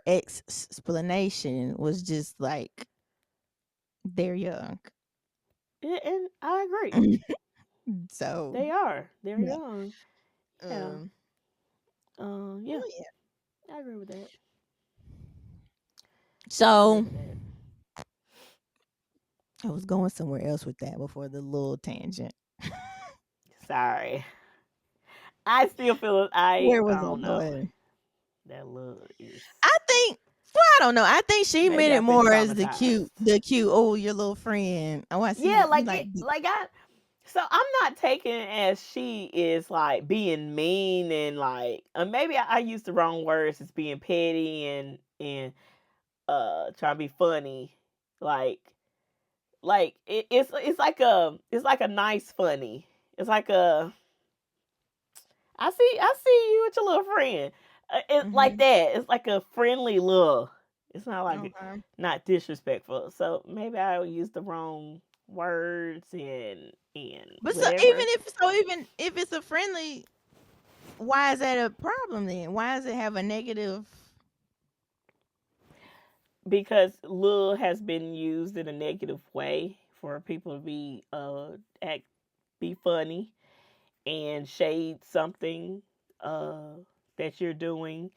explanation was just like they're young. And I agree. So They are. They're yeah. young. Yeah. Um, Yeah. well, yeah. I agree with that. I agree So with that. I was going somewhere else with that before the little tangent. Sorry. I still feel Where I was I don't know. going? That look is I think well, I don't know. I think she maybe meant it I've been more as traumatized. the cute, oh, your little friend. Oh, I see Yeah, you like like it like I so I'm not taking it as she is like being mean and like maybe I used the wrong words as being petty and trying to be funny. Like it's like a nice funny. It's like a I see you with your little friend. It's like mhm. that. It's like a friendly look. It's not like Okay. not disrespectful. So maybe I used the wrong words and But whatever. even if it's a friendly, why is that a problem then? Why does it have a negative? Because lil has been used in a negative way for people to act be funny and shade something uh that you're doing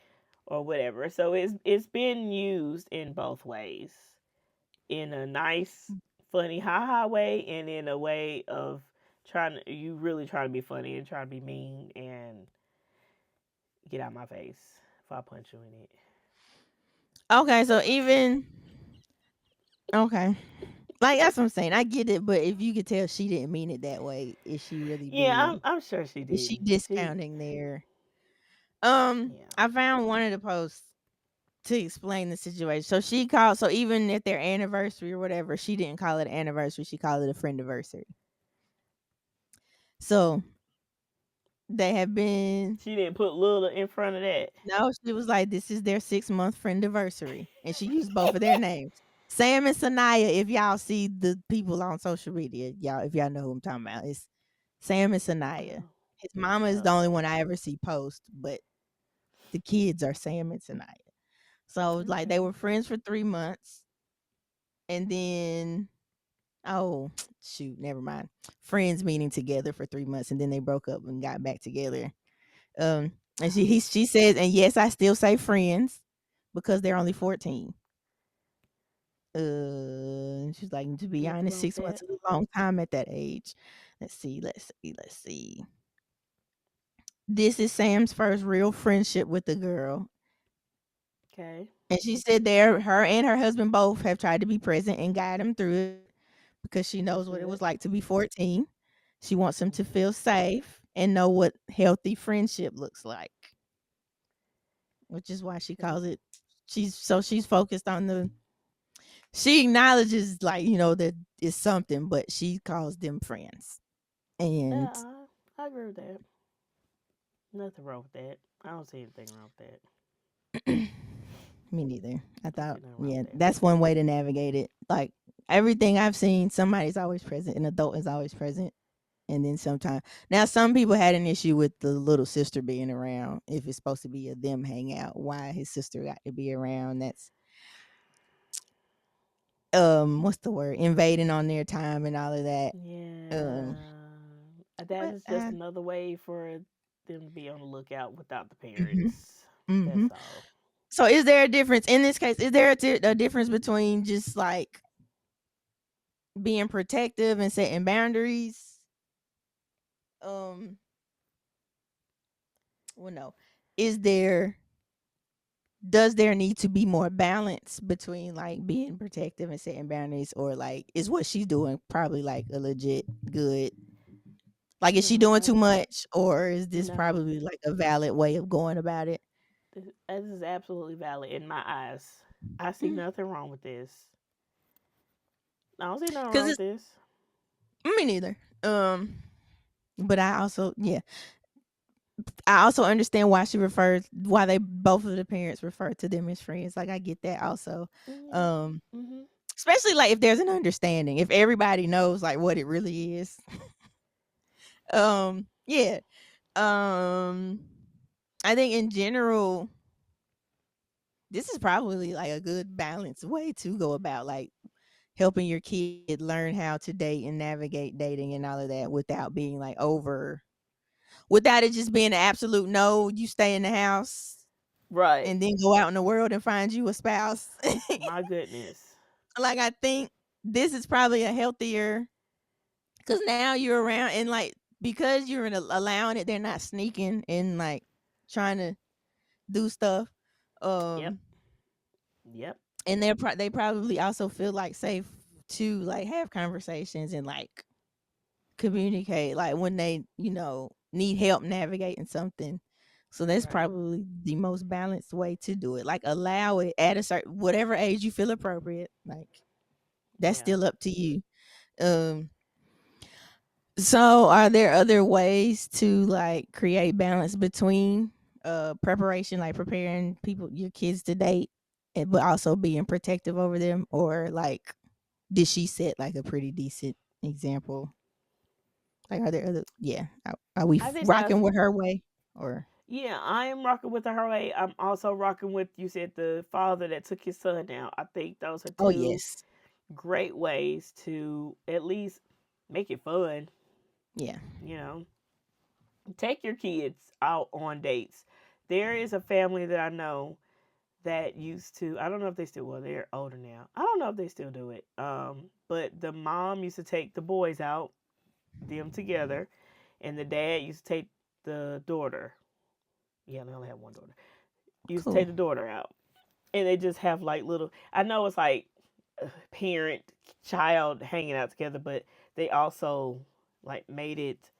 or whatever. So it's been used in both ways. In a nice, funny haha way and in a way of you really trying to be funny and trying to be mean and get out my face if I punch you in it. Okay, so even okay. Like that's what I'm saying. I get it, but if you could tell she didn't mean it that way, is she really Yeah, being I'm sure she is she didn't. She discounting there? yeah. I found one of the posts to explain the situation. So she called so even at their anniversary or whatever, she didn't call it an anniversary, she called it a friend anniversary. So they have been She didn't put Lil in front of that. no, she was like, this is their 6 month friend anniversary. And she used both of their names. Sam and Sanaya, if y'all see the people on social media, y'all, if y'all know who I'm talking about, it's Sam and Sanaya. Oh, His mama is the only okay. one I ever see post, but the kids are Sam and Sanaya. So like they Okay. were friends for 3 months, and then oh shoot, never mind. Friends meeting together for 3 months, and then they broke up and got back together. And Oh. she says, and yes, I still say friends. because they're only 14. She's like, to be Nothing honest, wrong with 6 months that. is a long time at that age. Let's see. This is Sam's first real friendship with the girl. Okay. And she said there, her and her husband both have tried to be present and guide him through it because she knows That's what it was good. like to be 14. She wants him to Mhm. feel safe and know what healthy friendship looks like, which is why she Yeah. calls it. She's focused on she acknowledges, like, that it's something, but she calls them friends. And Yeah, I agree with that. Nothing wrong with that. I don't see anything wrong with that. me neither. I I don't thought, see nothing wrong yeah, with that. that's one way to navigate it. Like, everything I've seen, somebody's always present, an adult is always present. And then sometimes, now some people had an issue with the little sister being around. If it's supposed to be a them hangout, why his sister got to be around? That's what's the word? Invading on their time and all of that. Um, Yeah. That but is just another way for them to be on the lookout without the hmm parents. hmm That's all. So, is there a difference in this case? Is there a difference between just like being protective and setting boundaries? Um, well, no. Is there does there need to be more balance between like being protective and setting boundaries, or like is what she's doing probably like a legit good? Like, is she No, doing I too much, or is this no. probably like a valid way of going about it? This is absolutely valid in my eyes. I see nothing wrong with this. I don't see nothing Because wrong with it's this. me neither. But I also understand why they both of the parents refer to them as friends. Like, I get that also. Yeah. Um, Mhm. Especially like if there's an understanding, if everybody knows like what it really is. Yeah. Um, I think in general, this is probably like a good balanced way to go about like helping your kid learn how to date and navigate dating and all of that without being like without it just being an absolute no. You stay in the house Right. and then go out in the world and find you a spouse. My goodness. Like, I think this is probably a healthier, because now you're around and like because you're allowing it, they're not sneaking and like trying to do stuff. Yep. Um, Yep. and they probably also feel like safe to like have conversations and like communicate like when they need help navigating something. So that's Right. probably the most balanced way to do it. Like, allow it at a certain whatever age you feel appropriate. Like, that's Yeah. still up to you. Um, so are there other ways to like create balance between preparation, like preparing your kids to date, but also being protective over them, or like did she set like a pretty decent example? Like, are there other are we I think that's rocking with her way, or yeah, I am rocking with the Hurley. I'm also rocking with you said the father that took his son out. I think those are oh two yes, great ways to at least make it fun. yeah, You know, take your kids out on dates. There is a family that I know that used to. I don't know if they still. Well, they're older now. I don't know if they still do it. But the mom used to take the boys out, them together, and the dad used to take the daughter. Yeah, they only have one daughter. Used to cool. take the daughter out, and they just have like little. I know it's like parent child hanging out together, but they also like made it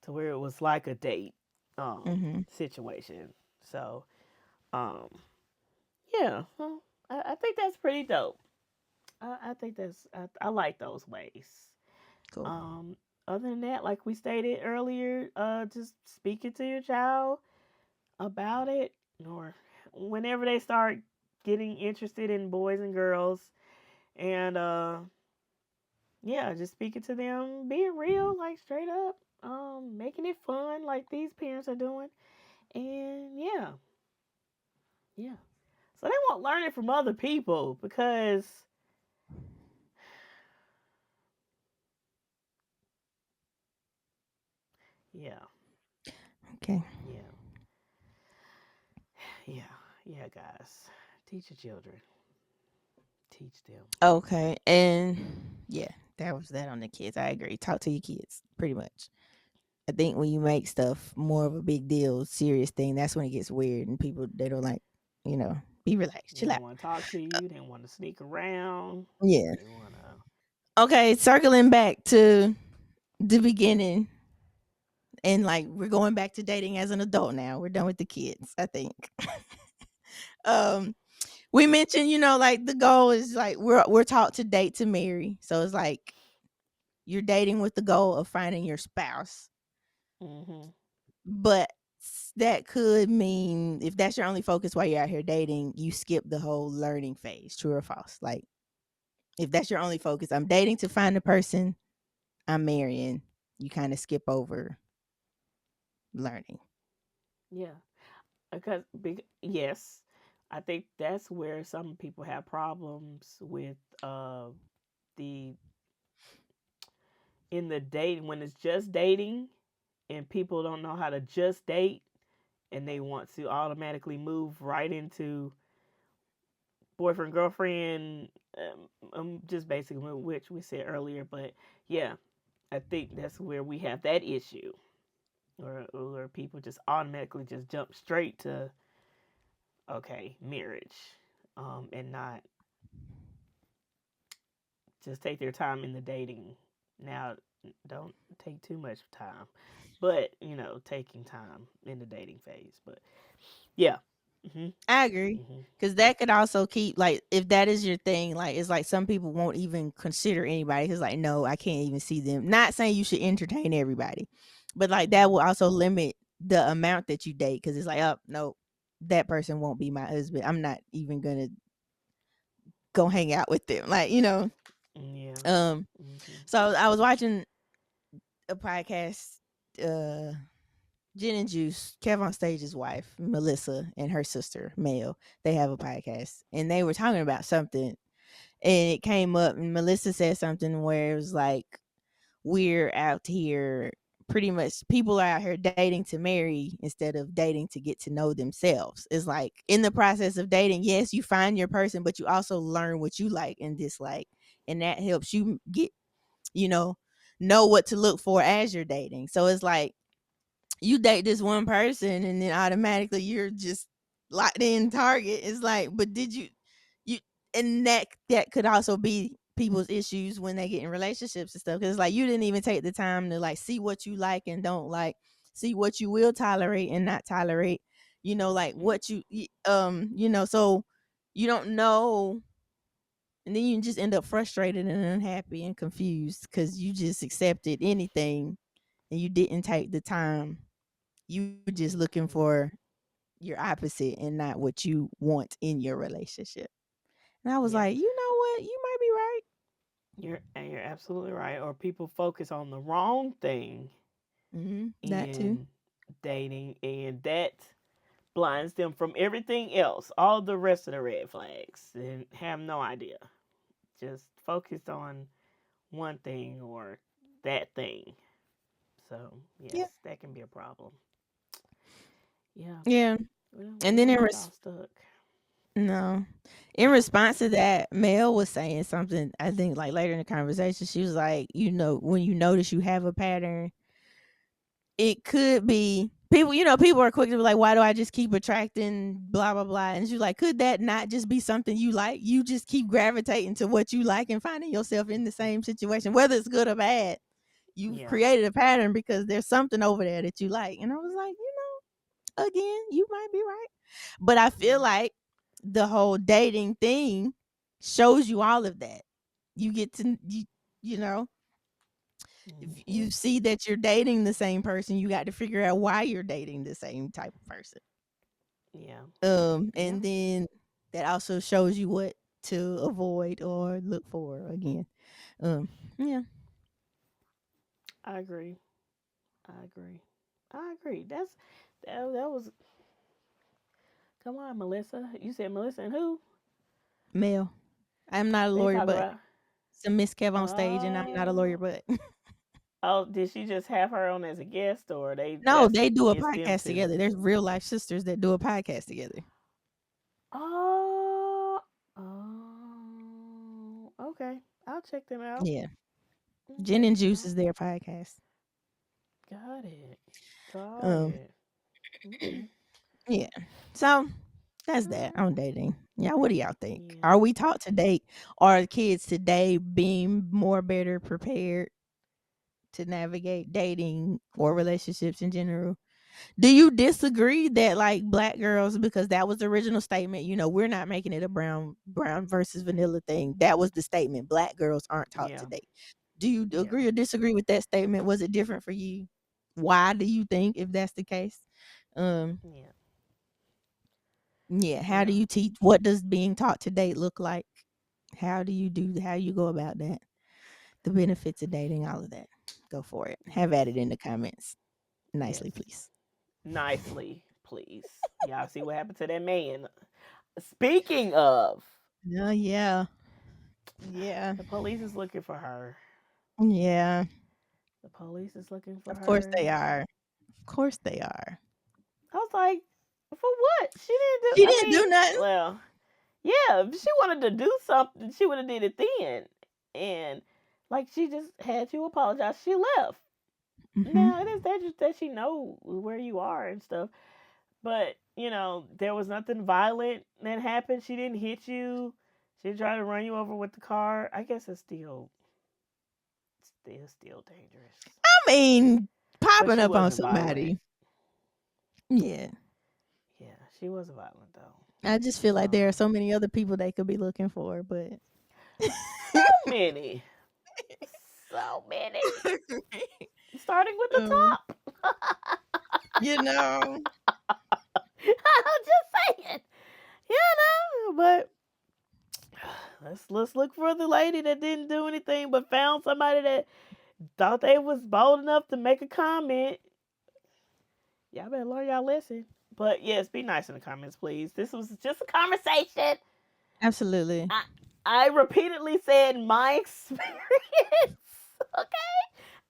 to where it was like a date Mm-hmm. situation. So um yeah, well, I think that's pretty dope. I think I like those ways. Cool. Um, Other than that, like we stated earlier, just speaking to your child about it, or whenever they start getting interested in boys and girls, and yeah, just speaking to them, being real, like straight up, making it fun, like these parents are doing, and yeah, yeah. So they won't learn it from other people because yeah, Okay. yeah, yeah, yeah, guys. Teach your children. Teach them. Okay, and yeah, that was that on the kids. I agree. Talk to your kids, pretty much. I think when you make stuff more of a big deal, serious thing, that's when it gets weird and people they don't like, be relaxed, They chill don't out. want to talk to you. They don't want to sneak around. Yeah. They want to. Okay, circling back to the beginning and like we're going back to dating as an adult now. We're done with the kids, I think. um we mentioned, like the goal is like we're taught to date to marry. So it's like you're dating with the goal of finding your spouse. Mm-hmm. But that could mean if that's your only focus while you're out here dating, you skip the whole learning phase. True or false? Like if that's your only focus, I'm dating to find a person I'm marrying, you kind of skip over learning. Yeah. Because yes, I think that's where some people have problems with the in the dating when it's just dating and people don't know how to just date and they want to automatically move right into boyfriend girlfriend, just basically which we said earlier. But yeah, I think that's where we have that issue, or people just automatically just jump straight to okay marriage, and not just take their time in the dating. Now, don't take too much time, but taking time in the dating phase. But yeah, hmm I agree. hmm Cause that could also keep like if that is your thing, like it's like some people won't even consider anybody. Cause like no, I can't even see them. Not saying you should entertain everybody, but like that hmm will also limit the amount that you date. Cause it's like, oh no, that person won't be my husband. I'm not even gonna go hang out with them. Like yeah, um. hmm So I was watching a podcast. Uh, Gin and Juice, Kev on Stage's wife, Melissa, and her sister, Mel, they have a podcast. And they were talking about something. And it came up, and Melissa said something where it was like, we're out here, pretty much, people are out here dating to marry instead of dating to get to know themselves. It's like, in the process of dating, yes, you find your person, but you also learn what you like and dislike. And that helps you get, you know what to look for as you're dating. So it's like, you date this one person and then automatically you're just locked in target. It's like, but did you and that could also be people's issues when they get in relationships and stuff, because it's like you didn't even take the time to like see what you like and don't like, see what you will tolerate and not tolerate, like what so you don't know, and then you just end up frustrated and unhappy and confused because you just accepted anything and you didn't take the time. You just looking hmm for your opposite and not what you want in your relationship. And I was yeah. like, you know what? You might be right. You're absolutely right. Or people focus on the wrong thing That too. in dating, and that blinds them from everything else, all the rest of the red flags, and have no idea. Just focused on one thing or that thing. So Yeah. yes, that can be a problem. Yeah. Yeah. Well, we And don't then want y'all stuck. no. In response to that, Mel was saying something, I think like later in the conversation, she was like, when you notice you have a pattern, it could be people, people are quick to be like, why do I just keep attracting blah blah blah? And she's like, could that not just be something you like? You just keep gravitating to what you like and finding yourself in the same situation, whether it's good or bad. You've Yeah. created a pattern because there's something over there that you like. And I was like, again, you might be right. But I feel Yeah. like the whole dating thing shows you all of that. You get to you know, if hmm you see that you're dating the same person, you got to figure out why you're dating the same type of person. Yeah. Yeah. And then that also shows you what to avoid or look for again. Yeah. I agree. I agree. I agree. That was. Come on, Melissa. You said Melissa and who? Male. I'm not a They lawyer, talk but about. some Miss Kev on stage, and I'm not a lawyer, Oh. but Oh, did she just have her on as a guest, or they? no, That's they do a it's them podcast two. together. There's real life sisters that do a podcast together. Okay, I'll check them out. Yeah. Gin Okay, and Juice is their podcast. got it. Got Um, it. Okay. yeah. So that's All that right. on dating. Yeah, what do y'all think? Yeah. Are we taught to date? Are kids today being more better prepared to navigate dating or relationships in general? Do you disagree that like black girls, because that was the original statement, we're not making it a brown versus vanilla thing. That was the statement. Black girls aren't taught to Yeah. date. Do you Yeah. agree or disagree with that statement? Was it different for you? Why do you think if that's the case? Um Yeah. yeah, how do Yeah. you teach, what does being taught to date look like? How you go about that? The benefits of dating, all of that. Go for it. Have Yes. at it in the comments. Nicely, Yes. please. Nicely, please. Y'all see what happened to that man. Speaking of, Yeah, yeah. Yeah. the police is looking for her. Yeah. The police is looking for Of course her. they are. Of course they are. I was like, for what? She didn't do. She I didn't do mean, nothing. well, yeah, if she wanted to do something, she would have did it then. And like, she just had to apologize. She left. Mhm. Now it is dangerous that she know where you are and stuff. But there was nothing violent that happened. She didn't hit you. She tried to run you over with the car. I guess it's still dangerous. I mean, But popping she up on wasn't violent. somebody. Yeah. Yeah, she wasn't violent though. I just feel like there are Um, so many other people they could be looking for, but so many, so many. Starting with the um, top. you know, I'm just saying, but let's look for the lady that didn't do anything but found somebody that thought they was bold enough to make a comment. Y'all better learn y'all lesson. But yes, be nice in the comments, please. This was just a conversation. absolutely. I I repeatedly said my experience. Okay.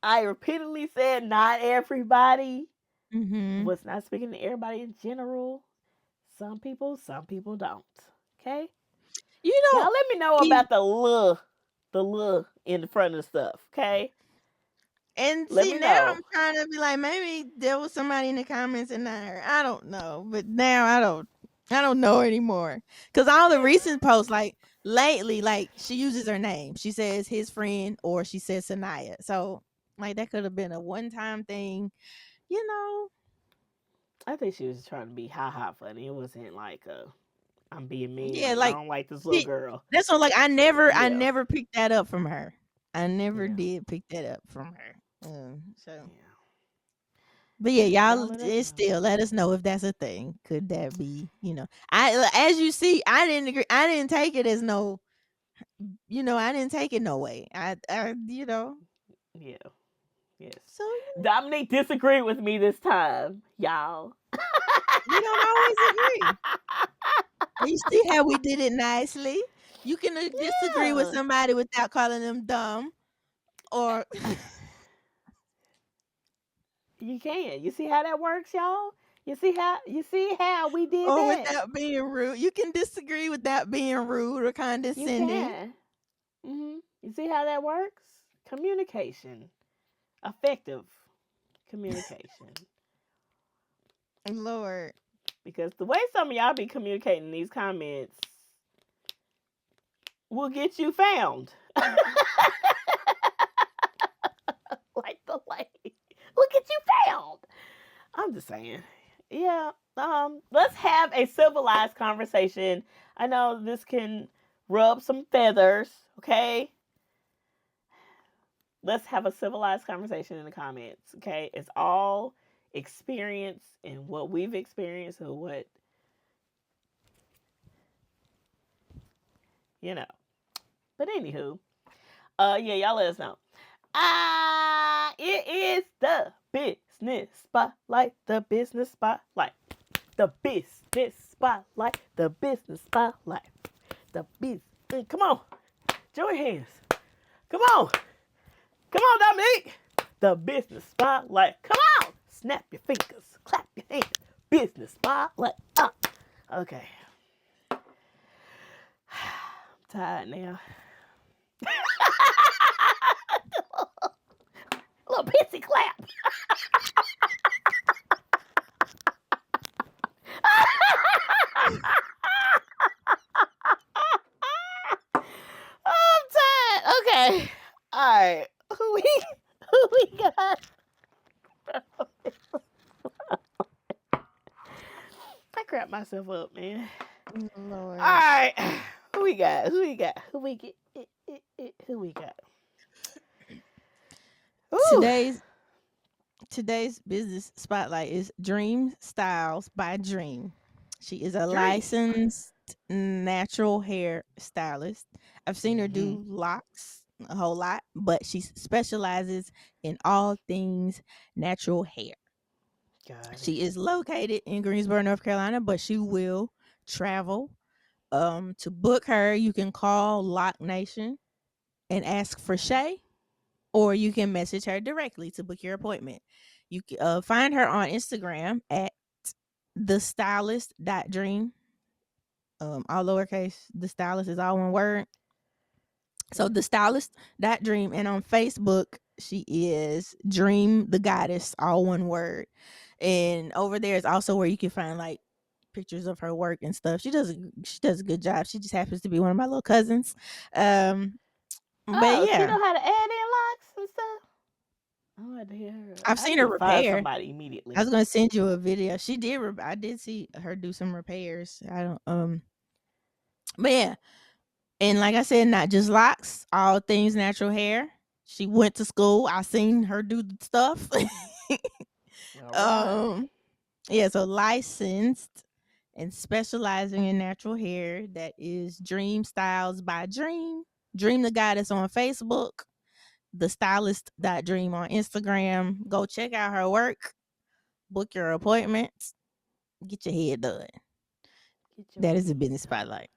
I repeatedly said not everybody. Mhm. Was not speaking to everybody in general. Some people don't. Okay. You Y'all know, let me know if about the look in the front of the stuff. Okay. and Let see me now know. I'm trying to be like maybe there was somebody in the comments and not her. I don't know, but now I don't know anymore. Cuz all the recent posts like lately like she uses her name. She says his friend or she says Sanaya. So like that could have been a one-time thing, you know. I think she was trying to be ha ha funny. It wasn't like I'm being mean. Yeah, Like I like don't like this little she girl. that's what like I Yeah. never picked that up from her. I never Yeah. did pick that up from her. So Yeah. but yeah, Y'all y'all let us it's know. still let us know if that's a thing. Could that be? I as you see, I didn't agree. I didn't take it as no, I didn't take it no way. Yeah. Yes. So Dominique disagreed with me this time, y'all. we don't always agree. And you see how we did it nicely. You can disagree with Yeah. somebody without calling them dumb or You can. You see how that works, y'all? You see how we did or that? without being rude. You can disagree without being rude or You condescending. can. You see how that works? Communication. Effective communication. Lord. Because the way some of y'all be communicating in these comments will get you found. Like the lady. Look at you found. I'm just saying. Yeah. Let's have a civilized conversation. I know this can rub some feathers, okay? Let's have a civilized conversation in the comments, okay? It's all experience and what we've experienced and what you know. But anywho, yeah, y'all let us know. It is the business spotlight, the business spotlight, the business spotlight, the business spotlight, the business. Come on, join hands. Come on, come on, Dominique. The business spotlight. Come on, snap your fingers, clap your hands. Business spotlight. Okay, I'm tired now. little pissy clap. I'm tired. Okay. All right. Who we got? I crap myself up, man. All Lord. right. Who we got? Who we got? Who we get? Who we got? Ooh. Today's business spotlight is Dream Styles by Dream. She is a Dream. licensed natural hair stylist. I've seen her Mm-hmm. do locks a whole lot, but she specializes in all things natural hair. Got it. She is located in Greensboro, North Carolina, but she will travel. To book her, you can call Lock Nation and ask for Okay. Shay, or you can message her directly to book your appointment. You can find her on Instagram at the stylist.dream. All lowercase. The stylist is all one word. So Yep. the stylist.dream, and on Facebook she is Dream the Goddess, all one word. And over there is also where you can find like pictures of her work and stuff. She does a good job. She just happens to be one of my little cousins. Um, but Oh, she yeah, know how to add in locks and stuff. I had to hear her. I've I seen need her to find repair. somebody I immediately. was gonna send you a video. She did. I did see her do some repairs. I don't. But yeah, and like I said, not just locks, all things natural hair. She went to school. I seen her do the stuff. All right. um, yeah. So licensed and specializing in natural hair. That is Dream Styles by Dream. Dream the Goddess on Facebook. The stylist.dream on Instagram. Go check out her work. Book your appointments. Get your hair done. Get your That is a head business done. spotlight.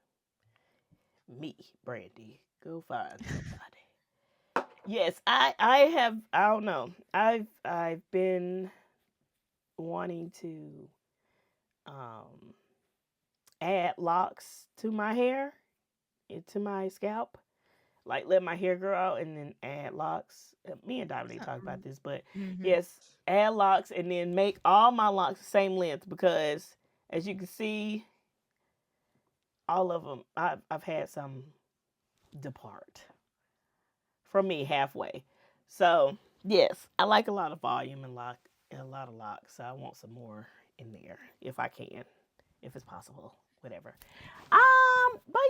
Me, Brandi. Go find somebody. Yes, I have. I don't know. I've been wanting to um add locks to my hair, into my scalp. Like let my hair grow out and then add locks. Me and Dominique talked about this, but Mm-hmm. yes, add locks and then make all my locks the same length because as you can see, all of them I've had some depart from me halfway. So yes, I like a lot of volume and a lot of locks. So I want some more in there if I can, if it's possible, whatever. But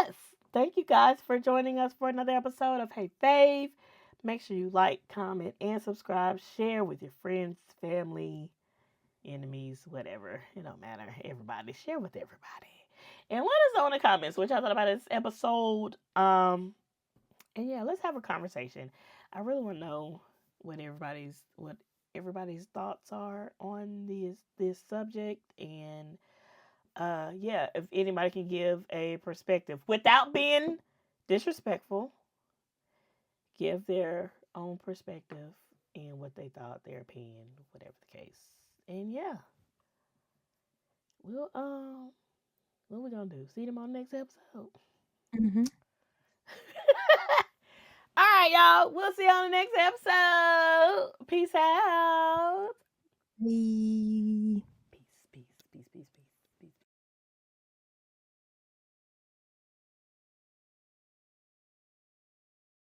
yes, thank you guys for joining us for another episode of Hey Fave. Make sure you like, comment, and subscribe. Share with your friends, family, enemies, whatever. It don't matter. Everybody, share with everybody. And let us know in the comments what y'all thought about this episode. And yeah, let's have a conversation. I really want to know what everybody's thoughts are on this subject, and yeah, if anybody can give a perspective without being disrespectful, give their own perspective and what they thought, their opinion, whatever the case. And yeah, we'll what we gonna do? See them on the next episode. Mm-hmm. All right, y'all. We'll see you on the next episode. Peace out. Bye.